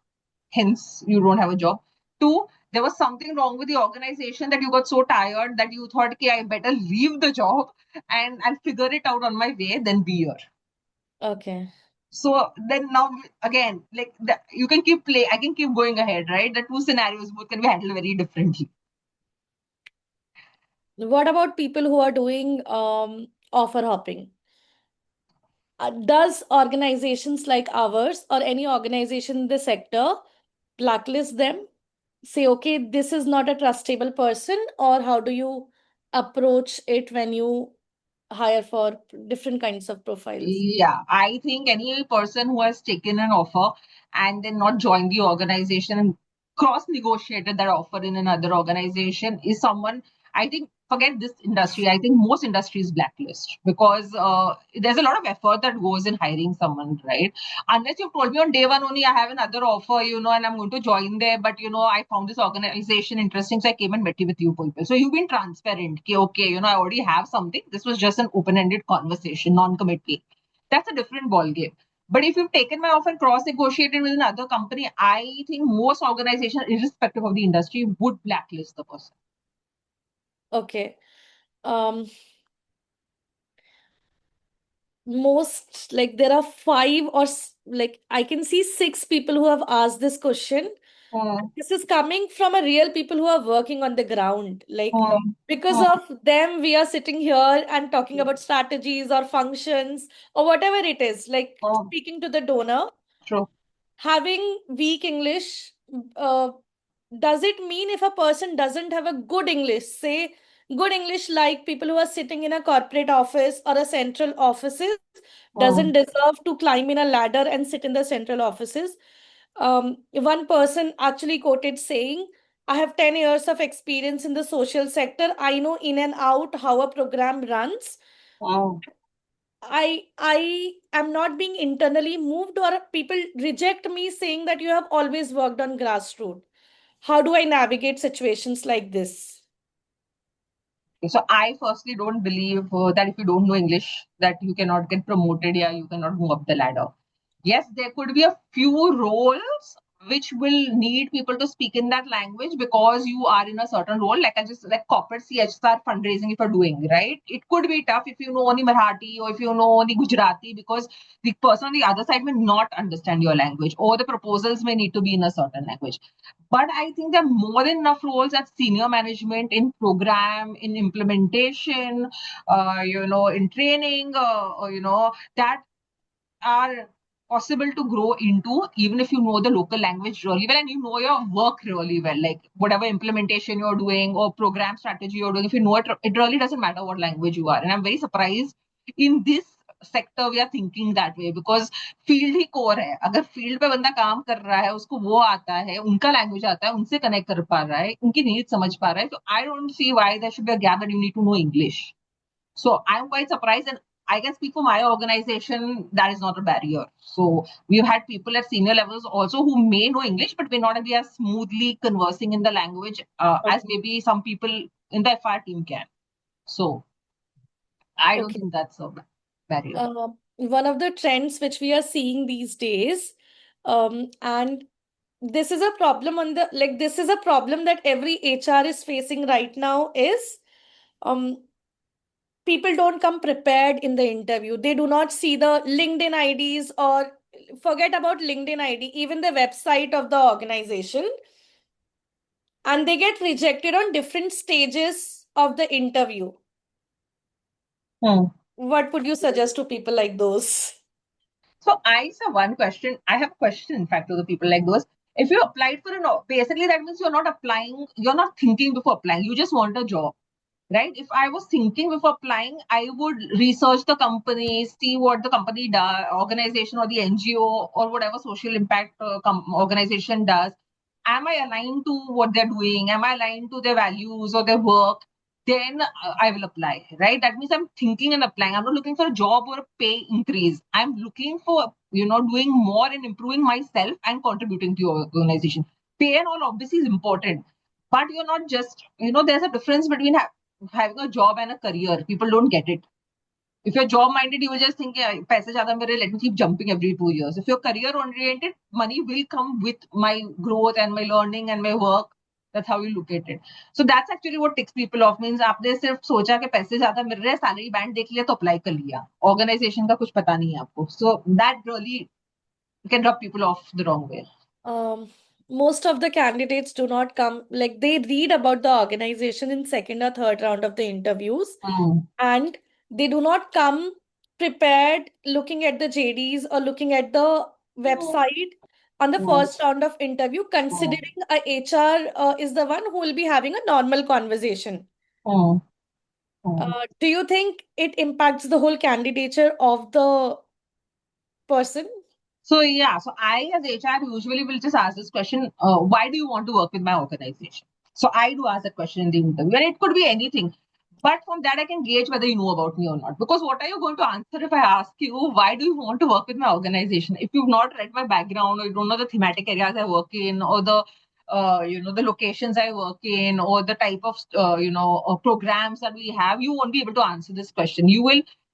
S2: hence you don't have a job. Two, there was something wrong with the organization that you got so tired that you thought, okay, I better leave the job and I'll figure it out on my way, then be here.
S1: okay.
S2: So then now again, like you can keep play, I can keep going ahead, right? The two scenarios both can be handled very differently.
S1: What about people who are doing offer hopping? Does organizations like ours or any organization in the sector blacklist them? Say, okay, this is not a trustable person, or how do you approach it when you hire for different kinds of profiles?
S2: Yeah, I think any person who has taken an offer and then not joined the organization and cross negotiated that offer in another organization is someone, I think, forget this industry. I think most industries blacklist, because there's a lot of effort that goes in hiring someone, right? Unless you've told me on day one only, I have another offer, and I'm going to join there, but I found this organization interesting, so I came and met you with you people. So you've been transparent. Okay, I already have something. This was just an open-ended conversation, non-committal. That's a different ball game. But if you've taken my offer and cross-negotiated with another company, I think most organizations, irrespective of the industry, would blacklist the person.
S1: Okay. Um, most, like, there are five or like I can see six people who have asked this question.
S2: Hmm.
S1: This is coming from a real people who are working on the ground. Like,
S2: Hmm.
S1: because
S2: Hmm.
S1: of them, we are sitting here and talking about strategies or functions or whatever it is, like
S2: Hmm.
S1: speaking to the donor.
S2: True.
S1: Having weak English, uh, does it mean if a person doesn't have a good English, say good English, like people who are sitting in a corporate office or a central offices,
S2: Hmm.
S1: doesn't deserve to climb in a ladder and sit in the central offices? One person actually quoted saying, I have 10 years of experience in the social sector. I know in and out how a program runs.
S2: Hmm.
S1: I am not being internally moved, or people reject me saying that you have always worked on grassroots. How do I navigate situations like this?
S2: So I firstly don't believe that if you don't know English, that you cannot get promoted. Yeah, you cannot move up the ladder. Yes, there could be a few roles which will need people to speak in that language because you are in a certain role, like I just like corporate CHR fundraising if you're doing, right? It could be tough if you know only Marathi or if you know only Gujarati, because the person on the other side may not understand your language, or the proposals may need to be in a certain language. But I think there are more than enough roles at senior management, in program, in implementation, in training, that are possible to grow into, even if you know the local language really well and you know your work really well, like whatever implementation you're doing or program strategy you're doing. If you know it, it really doesn't matter what language you are. And I'm very surprised in this sector we are thinking that way, because field he core है. अगर field पे बंदा काम कर रहा है, उसको वो आता है, उनका लैंग्वेज आता है, उनसे कनेक्ट कर पा रहा है, उनकी नीड समझ पा रहा है, तो I don't see why there should be a gap that you need to know English. So I'm quite surprised, and I can speak for my organization, that is not a barrier. So we've had people at senior levels also who may know English but may not be as smoothly conversing in the language as
S1: Okay.
S2: maybe some people in the FR team can. So I don't
S1: Okay.
S2: think that's a barrier.
S1: One of the trends which we are seeing these days, and this is a problem on the like this is a problem that every HR is facing right now is um people don't come prepared in the interview. They do not see the LinkedIn IDs, or forget about LinkedIn ID, even the website of the organization, and they get rejected on different stages of the interview.
S2: Hmm.
S1: What would you suggest to people like those?
S2: So I saw one question. I have a question, in fact, to the people like those. If you applied for basically that means you're not applying, you're not thinking before applying. You just want a job, right? If I was thinking before applying, I would research the company, see what the company does, organization or the NGO or whatever social impact organization does. Am I aligned to what they're doing? Am I aligned to their values or their work? Then I will apply, right? That means I'm thinking and applying. I'm not looking for a job or a pay increase. I'm looking for, doing more and improving myself and contributing to your organization. Pay and all obviously is important, but you're not just, there's a difference between having a job and a career. People don't get it. If you're job minded, you will just think, yeah, paise zyada mere, let me keep jumping every 2 years. If you're career oriented, money will come with my growth and my learning and my work. That's how you look at it. So that's actually what ticks people off. Means आपने सिर्फ सोचा कि पैसे ज्यादा मिल रहे हैं, salary band देख लिया तो अप्लाई कर लिया, ऑर्गेनाइजेशन का कुछ पता नहीं है आपको. So that really can rub people off the wrong way.
S1: um, Most of the candidates do not come, like they read about the organization in second or third round of the interviews,
S2: Hmm.
S1: and they do not come prepared looking at the JDs or looking at the website on the
S2: Hmm.
S1: first round of interview,
S2: Hmm.
S1: considering a HR is the one who will be having a normal conversation.
S2: Hmm. Hmm.
S1: Do you think it impacts the whole candidature of the person?
S2: So yeah, so I as HR usually will just ask this question: why do you want to work with my organization? So I do ask that question in the interview, and it could be anything. But from that, I can gauge whether you know about me or not. Because what are you going to answer if I ask you, why do you want to work with my organization? If you've not read my background, or you don't know the thematic areas I work in, or the locations I work in, or the type of, programs that we have, you won't be able to answer this question.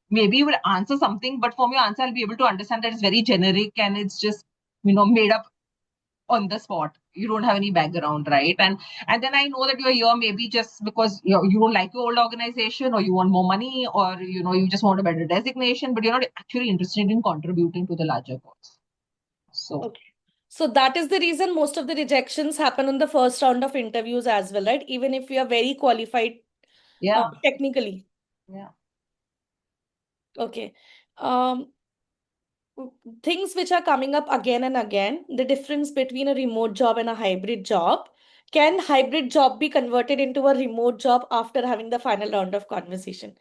S2: Maybe you will answer something, but from your answer, I'll be able to understand that it's very generic and it's just, made up on the spot. You don't have any background, right? And then I know that you're here maybe just because you don't like your old organization, or you want more money, or you just want a better designation, but you're not actually interested in contributing to the larger cause. So
S1: Okay. So that is the reason most of the rejections happen on the first round of interviews as well, right? Even if you are very qualified
S2: yeah,
S1: technically.
S2: yeah.
S1: Okay. Um, Things which are coming up again and again, the difference between a remote job and a hybrid job. Can hybrid job be converted into a remote job after having the final round of conversation?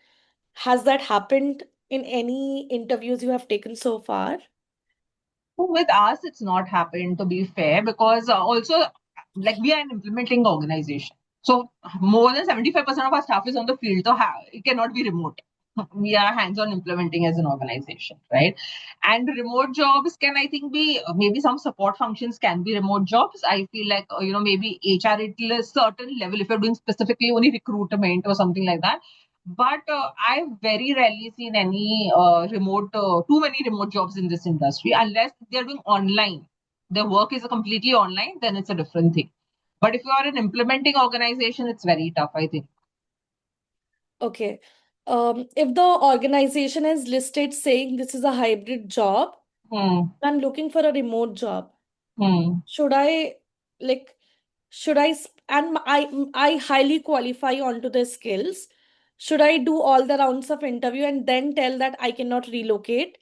S1: Has that happened in any interviews you have taken so far?
S2: With us, it's not happened, to be fair, because also, like, we are an implementing organization. So more than 75% of our staff is on the field, so it cannot be remote. We are hands-on implementing as an organization, right? And remote jobs can, I think, be maybe some support functions can be remote jobs. I feel like, maybe HR at a certain level, if you're doing specifically only recruitment or something like that. But I've very rarely seen any too many remote jobs in this industry, unless they're doing online. their work is completely online, then it's a different thing. But if you are an implementing organization, it's very tough, I think.
S1: Okay. If the organization is listed saying this is a hybrid job,
S2: Hmm.
S1: I'm looking for a remote job.
S2: Hmm.
S1: Should I like should I and I highly qualify onto the skills. Should I do all the rounds of interview and then tell that I cannot relocate?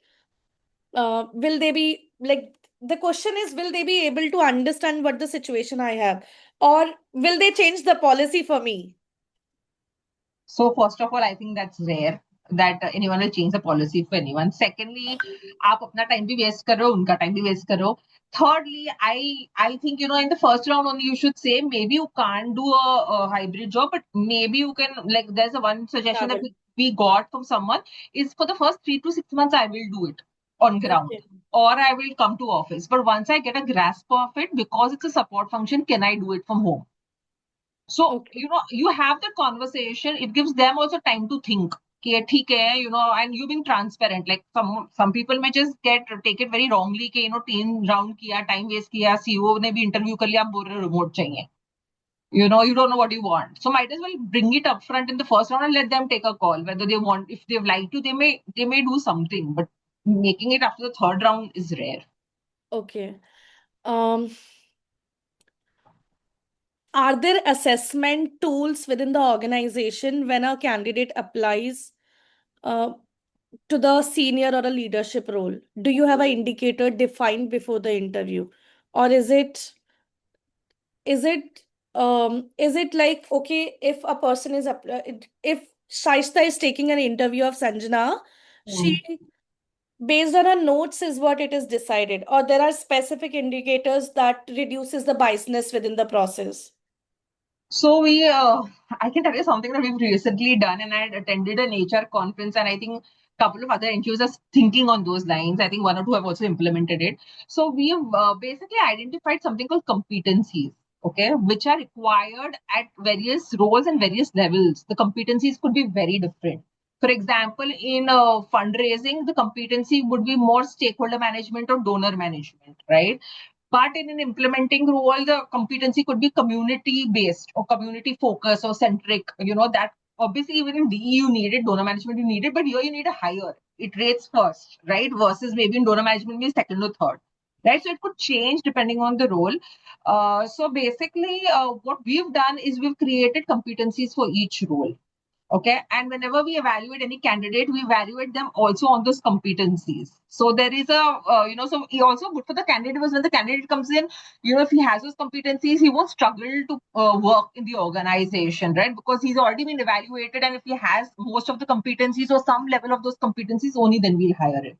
S1: Will they be like the question is, will they be able to understand what the situation I have, or will they change the policy for me?
S2: So first of all, I think that's rare that anyone will change the policy for anyone. Secondly, आप अपना time भी waste कर रहे हो, उनका time भी waste कर रहे हो. Thirdly, I think in the first round only you should say maybe you can't do a hybrid job, but maybe you can, like, there's a one suggestion that
S1: Travel.
S2: we got from someone is for the first 3 to 6 months I will do it on ground
S1: Okay.
S2: or I will come to office. But once I get a grasp of it, because it's a support function, can I do it from home? So,
S1: Okay.
S2: you have the conversation. It gives them also time to think. कि ठीक है, and you being transparent. Like some people may just take it very wrongly कि 3 round किया, time waste किया, CEO ने भी interview कर लिया, आप बोल रहे हो remote चाहिए. You don't know what you want. So might as well bring it up front in the first round and let them take a call whether they want. If they've liked you, they may do something. But making it after the third round is rare.
S1: Okay. Um, are there assessment tools within the organization when a candidate applies uh, to the senior or a leadership role? Do you have an indicator defined before the interview, or is it like, okay, if a person is if Shaista is taking an interview of Sanjana, she,
S2: Hmm.
S1: based on her notes, is what it is decided, or there are specific indicators that reduces the biasness within the process?
S2: So I can tell you something that we've recently done, and I had attended an HR conference, and I think a couple of other NGOs are thinking on those lines. I think one or two have also implemented it. So we've basically identified something called competencies, okay, which are required at various roles and various levels. The competencies could be very different. For example, in fundraising, the competency would be more stakeholder management or donor management, right? But in an implementing role, the competency could be community based or community focused or centric. That obviously even in DE you need it, donor management you need it, but here you need a higher. It rates first, right? Versus maybe in donor management means second or third. Right, so it could change depending on the role. So basically, what we've done is we've created competencies for each role. Okay, and whenever we evaluate any candidate, we evaluate them also on those competencies. So there is so he also good for the candidate because when the candidate comes in, if he has those competencies, he won't struggle to work in the organization, right? Because he's already been evaluated, and if he has most of the competencies or some level of those competencies, only then we'll hire him,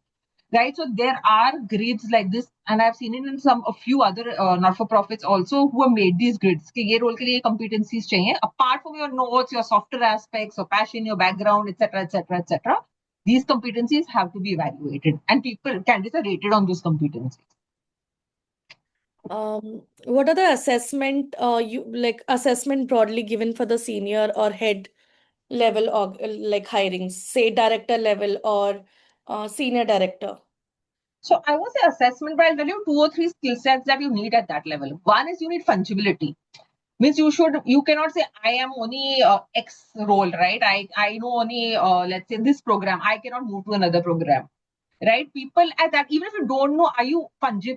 S2: right? So there are grids like this, and I've seen it in a few other not-for-profits also who have made these grids. कि ये role के लिए competencies चाहिए. Apart from your notes, your softer aspects, your passion, your background, etc., etc., etc. These competencies have to be evaluated, and candidates are rated on those competencies.
S1: What are the assessment you like assessment broadly given for the senior or head level, or like hirings, say director level or senior director?
S2: So I won't say assessment, but I'll tell you two or three skill sets that you need at that level. One is you need fungibility. Means you cannot say I am only X role, right? I know only let's say this program. I cannot move to another program, right? People at that, even if you don't know, are you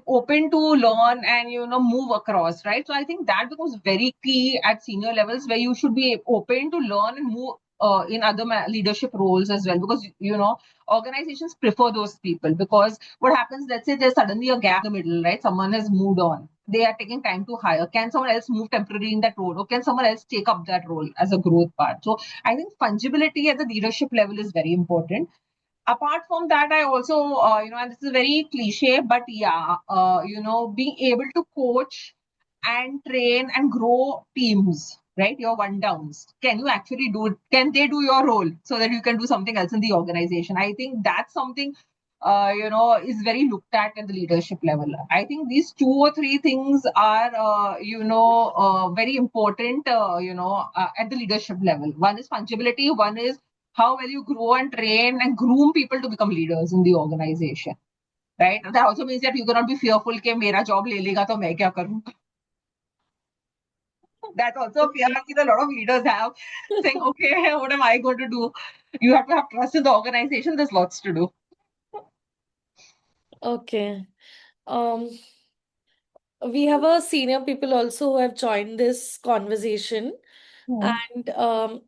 S2: open to learn and move across, right? So I think that becomes very key at senior levels where you should be open to learn and move in other leadership roles as well, because organizations prefer those people. Because what happens, let's say there's suddenly a gap in the middle, right? Someone has moved on, they are taking time to hire. Can someone else move temporarily in that role, or can someone else take up that role as a growth part? So I think fungibility at the leadership level is very important. Apart from that, I also and this is very cliche, but yeah, being able to coach and train and grow teams, right? Your one downs, can you actually do it? Can they do your role so that you can do something else in the organization? I think that's something is very looked at the leadership level. I think these two or three things are very important at the leadership level. One is fungibility, one is how well you grow and train and groom people to become leaders in the organization. right? That also means that you cannot be fearful कि मेरा job ले लेगा तो मैं क्या करूँ. That's also a fear
S1: Okay.
S2: that a lot of leaders have, saying, okay, what am I going to do? You have to have trust in the organization. There's lots to do.
S1: Okay. Um, we have a senior people also who have joined this conversation.
S2: Hmm.
S1: And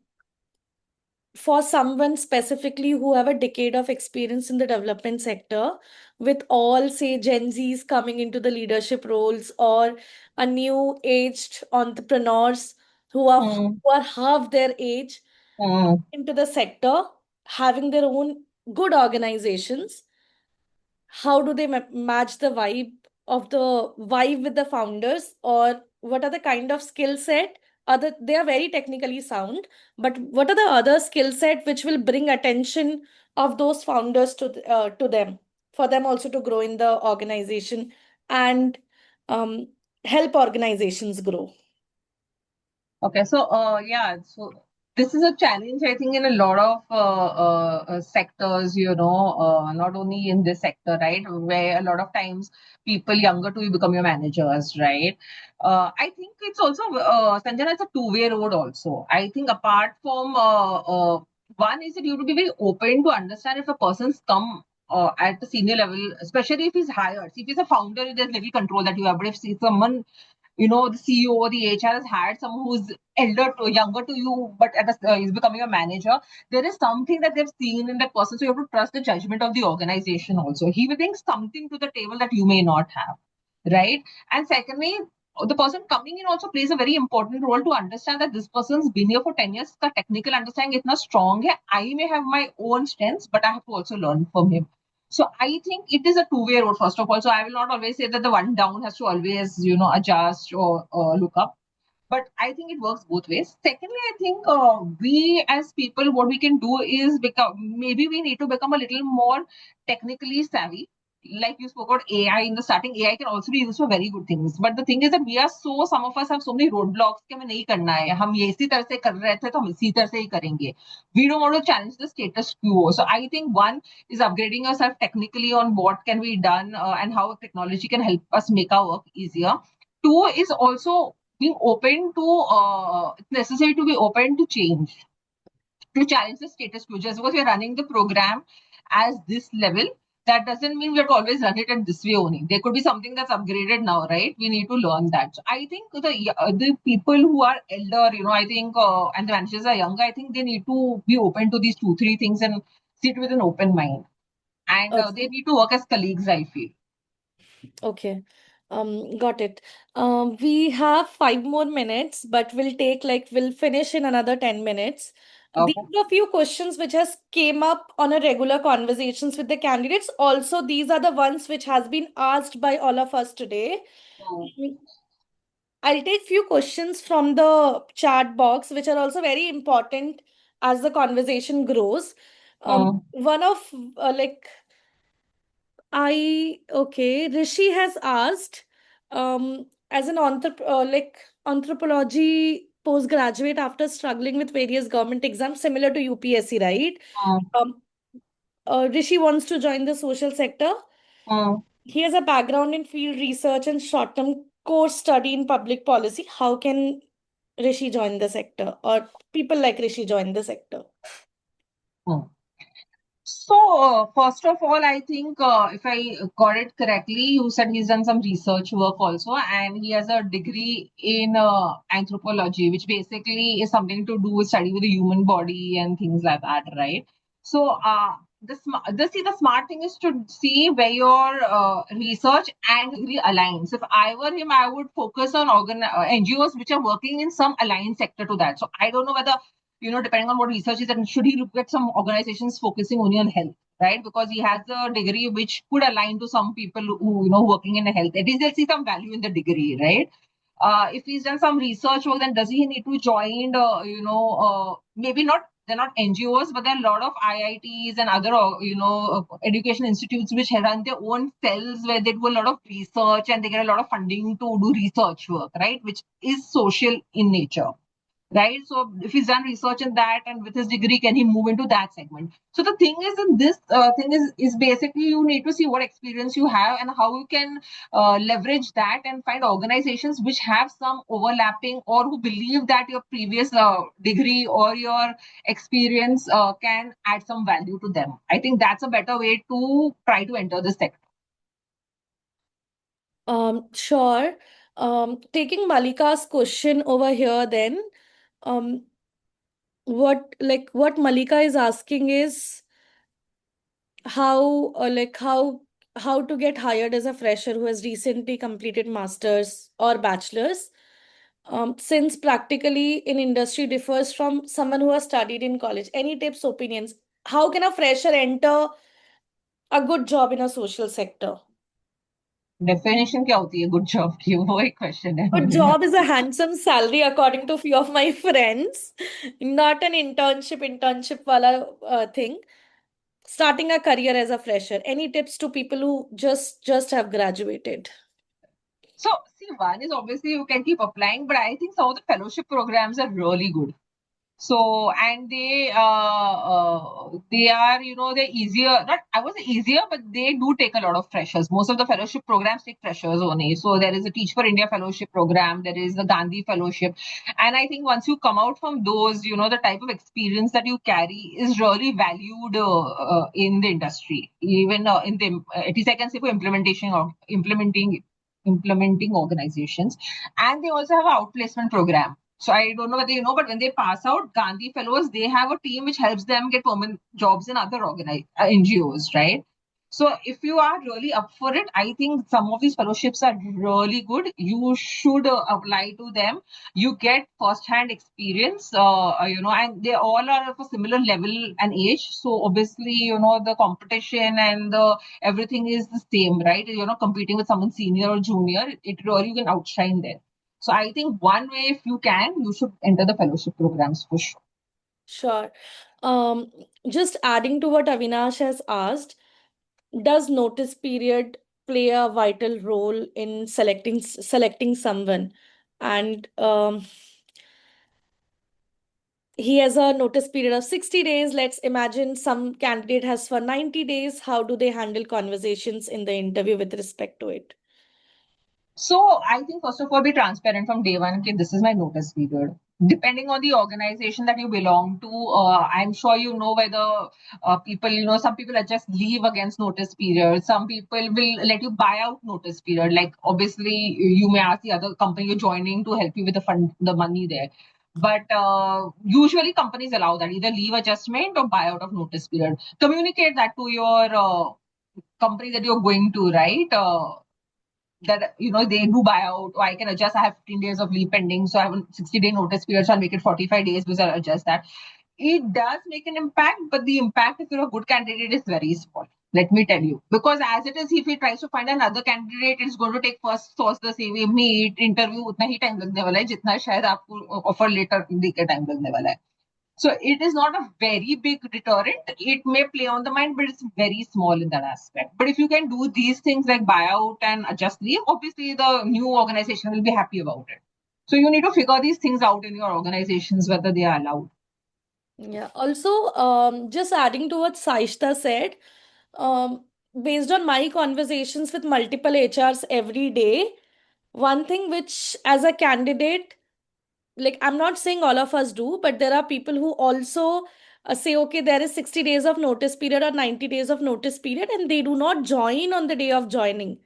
S1: for someone specifically who have a decade of experience in the development sector, with all, say, Gen Zs coming into the leadership roles, or a new aged entrepreneurs
S2: Hmm.
S1: who are half their age
S2: Hmm.
S1: into the sector, having their own good organizations, how do they match the vibe with the founders, or what are the kind of skill set, other they are very technically sound, but what are the other skill set which will bring attention of those founders to them, for them also to grow in the organization, and um, help organizations grow.
S2: Okay, so yeah, so this is a challenge, I think, in a lot of sectors, not only in this sector, right, where a lot of times people younger to you become your managers, right? I think it's also, Sanjana, it's a two-way road also. I think apart from one is that you have to be very open to understand if a person's come at the senior level, especially if he's hired. See, if he's a founder, there's little control that you have, but if someone the CEO or the HR has had someone who's younger to you, but he's becoming a manager. There is something that they've seen in that person, so you have to trust the judgment of the organization. Also, he will bring something to the table that you may not have, right? And secondly, the person coming in also plays a very important role to understand that this person's been here for 10 years. The technical understanding is not strong. Hai. I may have my own strengths, but I have to also learn from him. So I think it is a two-way road, first of all. So I will not always say that the one down has to always, adjust or look up. But I think it works both ways. Secondly, I think we as people, what we can do is maybe we need to become a little more technically savvy. Like you spoke about AI in the starting, AI can also be used for very good things. But the thing is that some of us have so many roadblocks कि हमें नहीं करना है. हम ये इसी तरह से कर रहे थे तो हम इसी तरह से ही करेंगे. We don't want to challenge the status quo. So I think one is upgrading yourself technically on what can be done and how technology can help us make our work easier. Two is also being open to it's necessary to be open to change, to challenge the status quo. Just because we're running the program as this level, that doesn't mean we have to always run it at this way only. There could be something that's upgraded now, right? We need to learn that. So I think the people who are elder, I think, and the managers are younger, I think they need to be open to these two, three things and sit with an open mind. And they
S1: Okay.
S2: need to work as colleagues, I feel.
S1: Okay. Got it. We have 5 more minutes, but we'll finish in another 10 minutes. These
S2: Okay.
S1: are a few questions which has came up on a regular conversations with the candidates. Also, these are the ones which has been asked by all of us today.
S2: Mm,
S1: I'll take few questions from the chat box, which are also very important as the conversation grows.
S2: mm,
S1: One of Rishi has asked, as an anthropology postgraduate after struggling with various government exams similar to UPSC, right?
S2: mm,
S1: Um, Rishi wants to join the social sector.
S2: mm.
S1: He has a background in field research and short-term course study in public policy. How can Rishi join the sector, or people like Rishi join the sector?
S2: Mm. So, first of all, I think if I got it correctly, you said he's done some research work also, and he has a degree in anthropology, which basically is something to do with study with the human body and things like that, right? So, the smart thing is to see where your research and degree aligns. If I were him, I would focus on NGOs which are working in some aligned sector to that. So, I don't know whether depending on what research is, and should he look at some organizations focusing only on health, right? Because he has a degree which could align to some people who, working in health. At least they'll see some value in the degree, right? If he's done some research work, then does he need to join, maybe not, they're not NGOs, but there are a lot of IITs and other, education institutes which run their own cells where they do a lot of research and they get a lot of funding to do research work, right? Which is social in nature. right? So if he's done research in that, and with his degree, can he move into that segment? So the thing is, in this thing is basically you need to see what experience you have and how you can leverage that and find organizations which have some overlapping or who believe that your previous degree or your experience can add some value to them. I think that's a better way to try to enter this sector.
S1: Sure. Taking Malika's question over here, then, um, what Malika is asking is how to get hired as a fresher who has recently completed masters or bachelors. Since practically in industry differs from someone who has studied in college. Any tips, opinions? How can a fresher enter a good job in a social sector?
S2: Definition क्या होती है good job की, वो एक question है
S1: Good
S2: मेरे.
S1: job is a handsome salary, according to few of my friends. Not an internship wala thing. Starting a career as a fresher. Any tips to people who just have graduated?
S2: So, see, one is obviously you can keep applying, but I think some of the fellowship programs are really good. So, and they are, they're easier. Not, I was easier, but they do take a lot of freshers. Most of the fellowship programs take freshers only. So there is a Teach for India fellowship program. There is the Gandhi fellowship, and I think once you come out from those, the type of experience that you carry is really valued in the industry. Even in the, at least I can say for implementing organizations, and they also have an outplacement program. So I don't know whether you know, but when they pass out, Gandhi Fellows, they have a team which helps them get permanent jobs in other NGOs, right? So if you are really up for it, I think some of these fellowships are really good. You should apply to them. You get first-hand experience, and they all are of a similar level and age. So obviously, the competition and the everything is the same, right? You're not competing with someone senior or junior. It really, you can outshine them. So I think one way, if you can, you should enter the fellowship programs for sure.
S1: Sure. Um, just adding to what Avinash has asked, does notice period play a vital role in selecting someone? And he has a notice period of 60 days. Let's imagine some candidate has for 90 days. How do they handle conversations in the interview with respect to it?
S2: So I think first of all, be transparent from day one. Okay, this is my notice period. Depending on the organization that you belong to, I'm sure you know whether people, some people are just leave against notice period. Some people will let you buy out notice period. Like obviously, you may ask the other company you're joining to help you with the money there. But usually companies allow that, either leave adjustment or buyout of notice period. Communicate that to your company that you're going to, right? That they do buyout, or I can adjust. I have 15 days of leave pending, so I have a 60-day notice period, so I'll make it 45 days because I'll adjust that. It does make an impact, but the impact if you're a good candidate is very small. Let me tell you, because as it is, if he tries to find another candidate, it's going to take first source the CV, meet, interview, उतना ही time लगने वाला है जितना शायद आपको offer letter देके time लगने वाला है. So it is not a very big deterrent. It may play on the mind, but it's very small in that aspect. But if you can do these things like buyout and adjust leave, obviously the new organization will be happy about it. So you need to figure these things out in your organizations whether they are allowed.
S1: Yeah. Also, just adding to what Saishta said, um, based on my conversations with multiple HRs every day, one thing which, as a candidate, like I'm not saying all of us do, but there are people who also say, okay, there is 60 days of notice period or 90 days of notice period, and they do not join on the day of joining,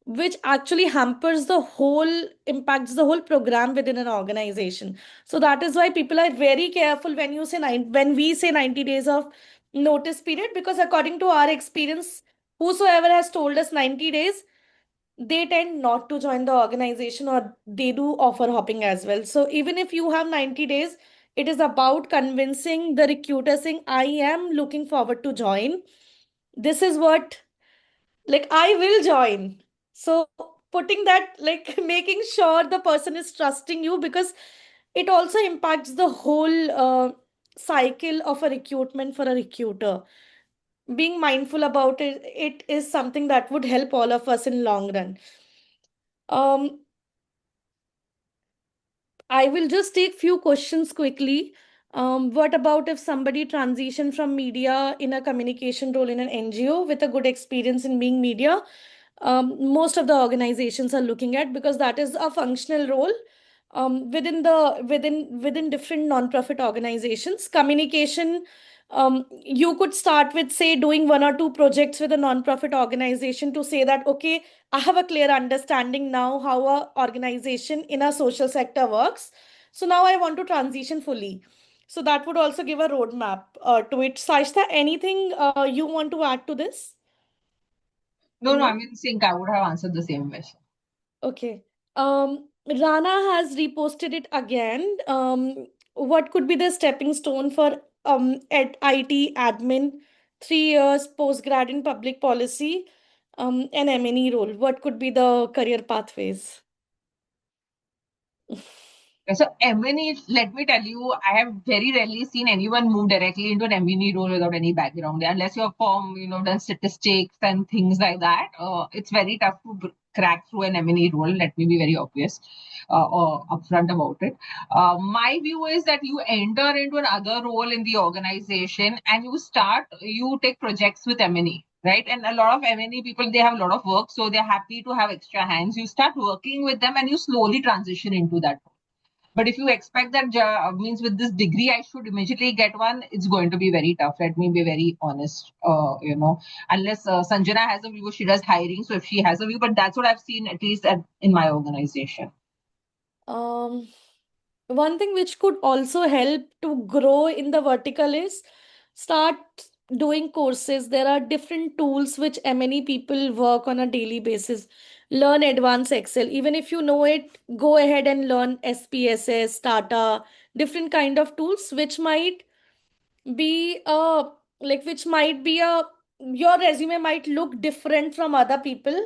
S1: which actually hampers the whole impacts the whole program within an organization. So that is why people are very careful when you say when we say 90 days of notice period, because according to our experience, whosoever has told us 90 days, they tend not to join the organization, or they do offer hopping as well. So even if you have 90 days, it is about convincing the recruiter saying, I am looking forward to join. This is what, like, I will join. So putting that, like, making sure the person is trusting you, because it also impacts the whole cycle of a recruitment for a recruiter. Being mindful about it is something that would help all of us in long run. um I will just take few questions quickly. What about if somebody transition from media in a communication role in an NGO with a good experience in being media? Most of the organizations are looking at, because that is a functional role within different non-profit organizations. Communication, you could start with, say, doing one or two projects with a non-profit organization to say that, okay, I have a clear understanding now how a organization in a social sector works. So now I want to transition fully. So that would also give a roadmap to it. Saishta, anything you want to add to this?
S2: No, I
S1: No?
S2: mean, think I would have answered the same question.
S1: Okay. Rana has reposted it again. What could be the stepping stone for at IT admin, 3 years postgrad in public policy, an M&E role? What could be the career pathways?
S2: So M&E, let me tell you, I have very rarely seen anyone move directly into an M&E role without any background, unless you're from, done statistics and things like that. It's very tough to crack through an M&E role. Let me be very obvious or upfront about it. My view is that you enter into another role in the organization and you take projects with M&E. Right, and a lot of M&E people, they have a lot of work, so they're happy to have extra hands. You start working with them and you slowly transition into that. But if you expect that means with this degree I should immediately get one, it's going to be very tough. Let me be very honest. Unless Sanjana has a view, she does hiring. So if she has a view, but that's what I've seen at least in my organization.
S1: Um, One thing which could also help to grow in the vertical is start doing courses. There are different tools which many people work on a daily basis. Learn advanced Excel. Even if you know it, go ahead and learn SPSS, Tata, different kind of tools which might be which might be a your resume might look different from other people.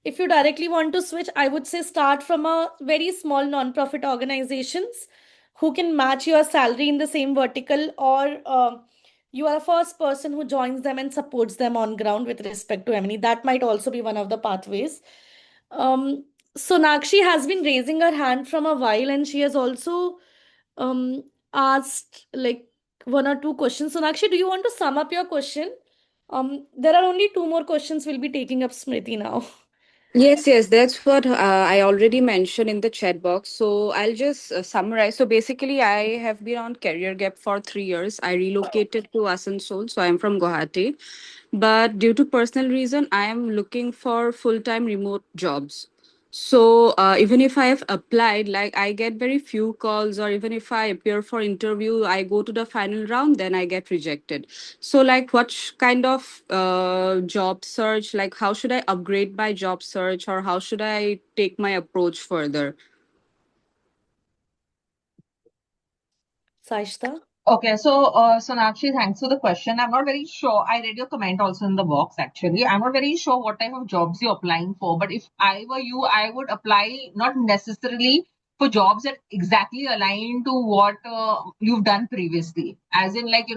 S1: If you directly want to switch, I would say start from a very small non-profit organizations who can match your salary in the same vertical, or you are a first person who joins them and supports them on ground with respect to M&E. That might also be one of the pathways. um, Sonakshi has been raising her hand from a while, and she has also um, asked like one or two questions. Sonakshi, do you want to sum up your question? There are only two more questions we'll be taking up, Smriti, now.
S3: Yes, yes, that's what I already mentioned in the chat box. So I'll just summarize. So basically, I have been on career gap for 3 years. I relocated to Asansol, so I'm from Guwahati. But due to personal reason, I am looking for full-time remote jobs. So even if I have applied, like I get very few calls, or even if I appear for interview, I go to the final round, then I get rejected. So like, what kind of job search? Like, how should I upgrade my job search, or how should I take my approach further?
S1: Saishta?
S2: Okay, so Sonakshi, thanks for the question. I'm not very sure. I read your comment also in the box actually. I'm not very sure what type of jobs you're applying for, but if I were you, I would apply not necessarily for jobs that exactly align to what you've done previously. As in, like,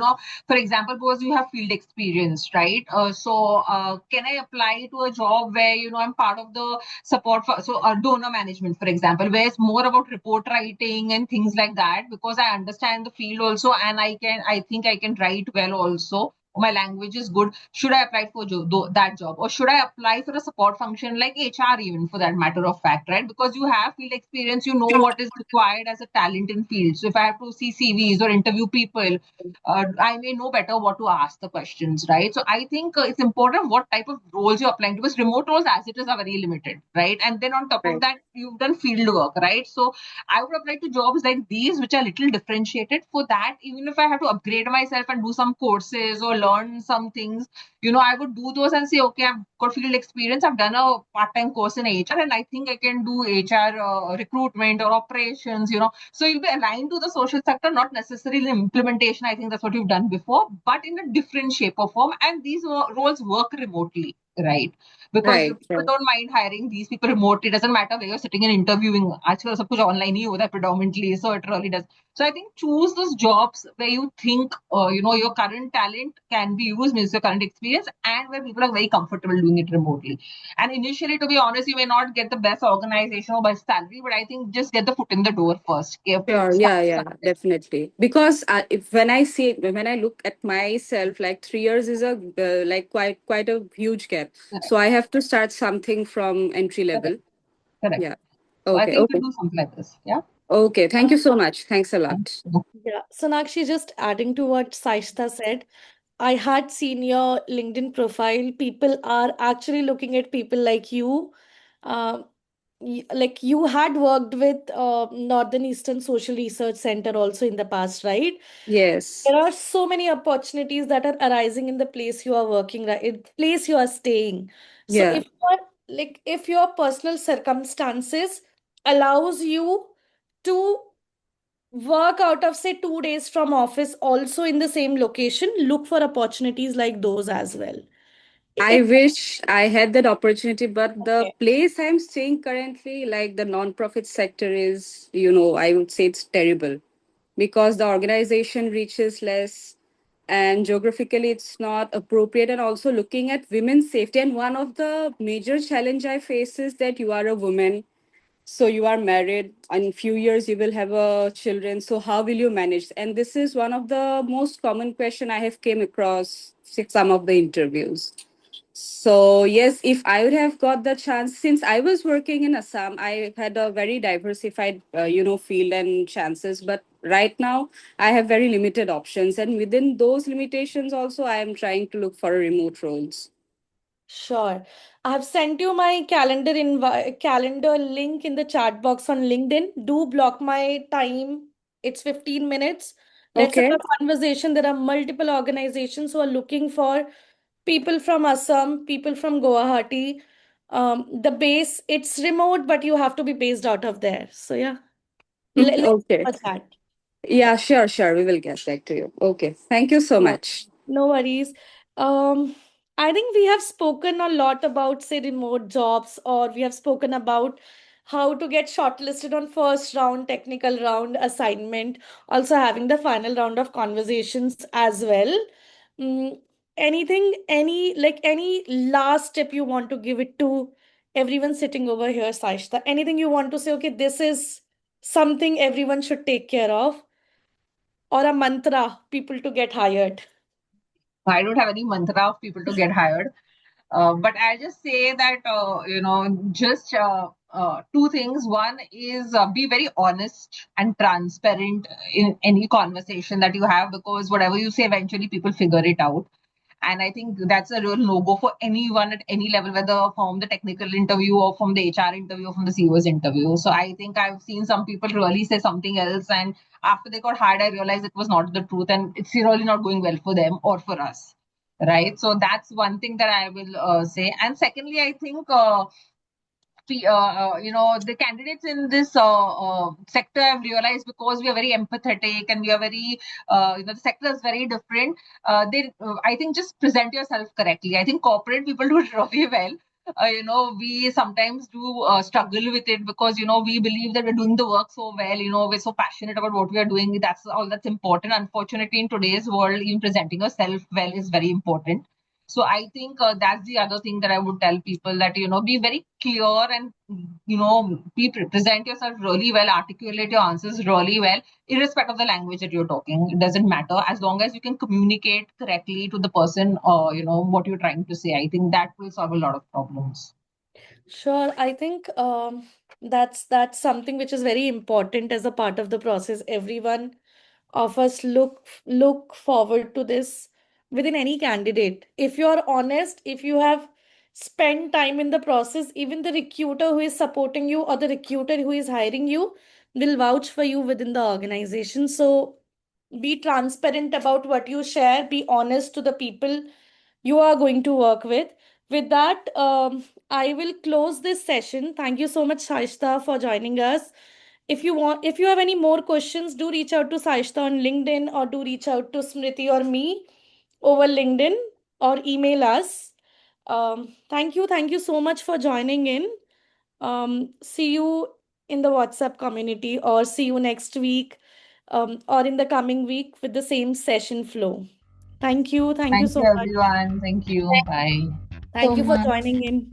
S2: for example, because you have field experience, right? Can I apply to a job where, I'm part of the support for donor management, for example, where it's more about report writing and things like that, because I understand the field also, and I think I can write well also. My language is good. Should I apply for that job, or should I apply for a support function like HR, even for that matter of fact, right? Because you have field experience, you know what is required as a talent in field. So if I have to see CVs or interview people, I may know better what to ask the questions, right? So I think it's important what type of roles you're applying to, because remote roles as it is are very limited, right? And then on top of
S3: Right.
S2: that, you've done field work, right? So I would apply to jobs like these, which are little differentiated. For that, even if I have to upgrade myself and do some courses or learn some things, I would do those and say, okay, I've got field experience, I've done a part-time course in HR, and I think I can do HR recruitment or operations, so you'll be aligned to the social sector, not necessarily implementation. I think that's what you've done before, but in a different shape or form. And these roles work remotely, right? because
S3: Right.
S2: people
S3: Right.
S2: don't mind hiring these people remotely. It doesn't matter where you're sitting and interviewing. आजकल सब कुछ online ही होता है predominantly, so it really does. So I think choose those jobs where you think your current talent can be used, means your current experience, and where people are very comfortable doing it remotely. And initially, to be honest, you may not get the best organization or best salary, but I think just get the foot in the door first. Okay?
S3: Sure.
S2: Start,
S3: Yeah. Yeah.
S2: start there.
S3: Definitely. Because if when I look at myself, like 3 years is a like quite a huge gap.
S2: Correct.
S3: So I have to start something from entry
S2: Correct.
S3: level.
S2: Correct.
S3: Yeah.
S2: So I
S3: Okay.
S2: think you
S3: Okay.
S2: do something like this. Yeah.
S3: Okay. Thank you so much. Thanks a lot.
S1: Yeah. Sonakshi, just adding to what Saishta said, I had seen your LinkedIn profile. People are actually looking at people like you. Uh, like you had worked with Northern Eastern Social Research Center also in the past, right?
S3: Yes.
S1: There are so many opportunities that are arising in the place you are working, right? In the place you are staying. So
S3: Yeah.
S1: if you are like if your personal circumstances allows you to work out of say 2 days from office also in the same location, look for opportunities like those as well.
S3: I
S1: It
S3: wish I had that opportunity, but the
S1: okay.
S3: place I'm staying currently, like the non-profit sector, is, I would say it's terrible because the organization reaches less and geographically it's not appropriate. And also looking at women's safety. And one of the major challenge I face is that you are a woman, so you are married, in few years you will have a children. So how will you manage? And this is one of the most common question I have came across some of the interviews. So yes, if I would have got the chance, since I was working in Assam, I had a very diversified, field and chances. But right now, I have very limited options, and within those limitations, also I am trying to look for remote roles.
S1: Sure. I have sent you my calendar link in the chat box on LinkedIn. Do block my time. It's 15 minutes. Let's have
S3: Okay.
S1: a conversation. There are multiple organizations who are looking for people from Assam, people from Guwahati. The base, it's remote, but you have to be based out of there. So yeah, let's
S3: Okay.
S1: have a chat.
S3: Yeah, sure, sure. We will get back to you. Okay. Thank you so
S1: Sure.
S3: much.
S1: No worries. Um, I think we have spoken a lot about, say, remote jobs, or we have spoken about how to get shortlisted on first round, technical round assignment, also having the final round of conversations as well. Mm, any last tip you want to give it to everyone sitting over here, Saishta? Anything you want to say, okay, this is something everyone should take care of, or a mantra, people to get hired?
S2: I don't have any mantra of people to get hired. But I'll just say that, just two things. One is be very honest and transparent in any conversation that you have, because whatever you say, eventually people figure it out. And I think that's a real no go for anyone at any level, whether from the technical interview or from the HR interview or from the CEO's interview. So I think I've seen some people really say something else, and after they got hired, I realized it was not the truth, and it's really not going well for them or for us. Right. So that's one thing that I will say. And secondly, I think the candidates in this sector have realized, because we are very empathetic and we are very the sector is very different. I think just present yourself correctly. I think corporate people do it really well. We sometimes do struggle with it, because we believe that we're doing the work so well. We're so passionate about what we are doing. That's all that's important. Unfortunately, in today's world, even presenting yourself well is very important. So I think that's the other thing that I would tell people, that be very clear, and present yourself really well, articulate your answers really well, irrespective of the language that you're talking. It doesn't matter, as long as you can communicate correctly to the person, what you're trying to say. I think that will solve a lot of problems.
S1: Sure, I think that's something which is very important as a part of the process. Everyone of us look forward to this within any candidate. If you are honest, if you have spent time in the process, even the recruiter who is supporting you or the recruiter who is hiring you will vouch for you within the organization. So be transparent about what you share, be honest to the people you are going to work with. With that, I will close this session. Thank you so much, Shaishta, for joining us. If you have any more questions, do reach out to Saishta on LinkedIn, or do reach out to Smriti or me over LinkedIn, or email us. Thank you so much for joining in. See you in the WhatsApp community, or see you next week, or in the coming week with the same session flow. Thank you
S2: Thank
S1: so
S2: you,
S1: much.
S2: everyone. Thank you. Bye.
S1: Thank
S4: So
S1: you for
S4: much.
S1: joining in.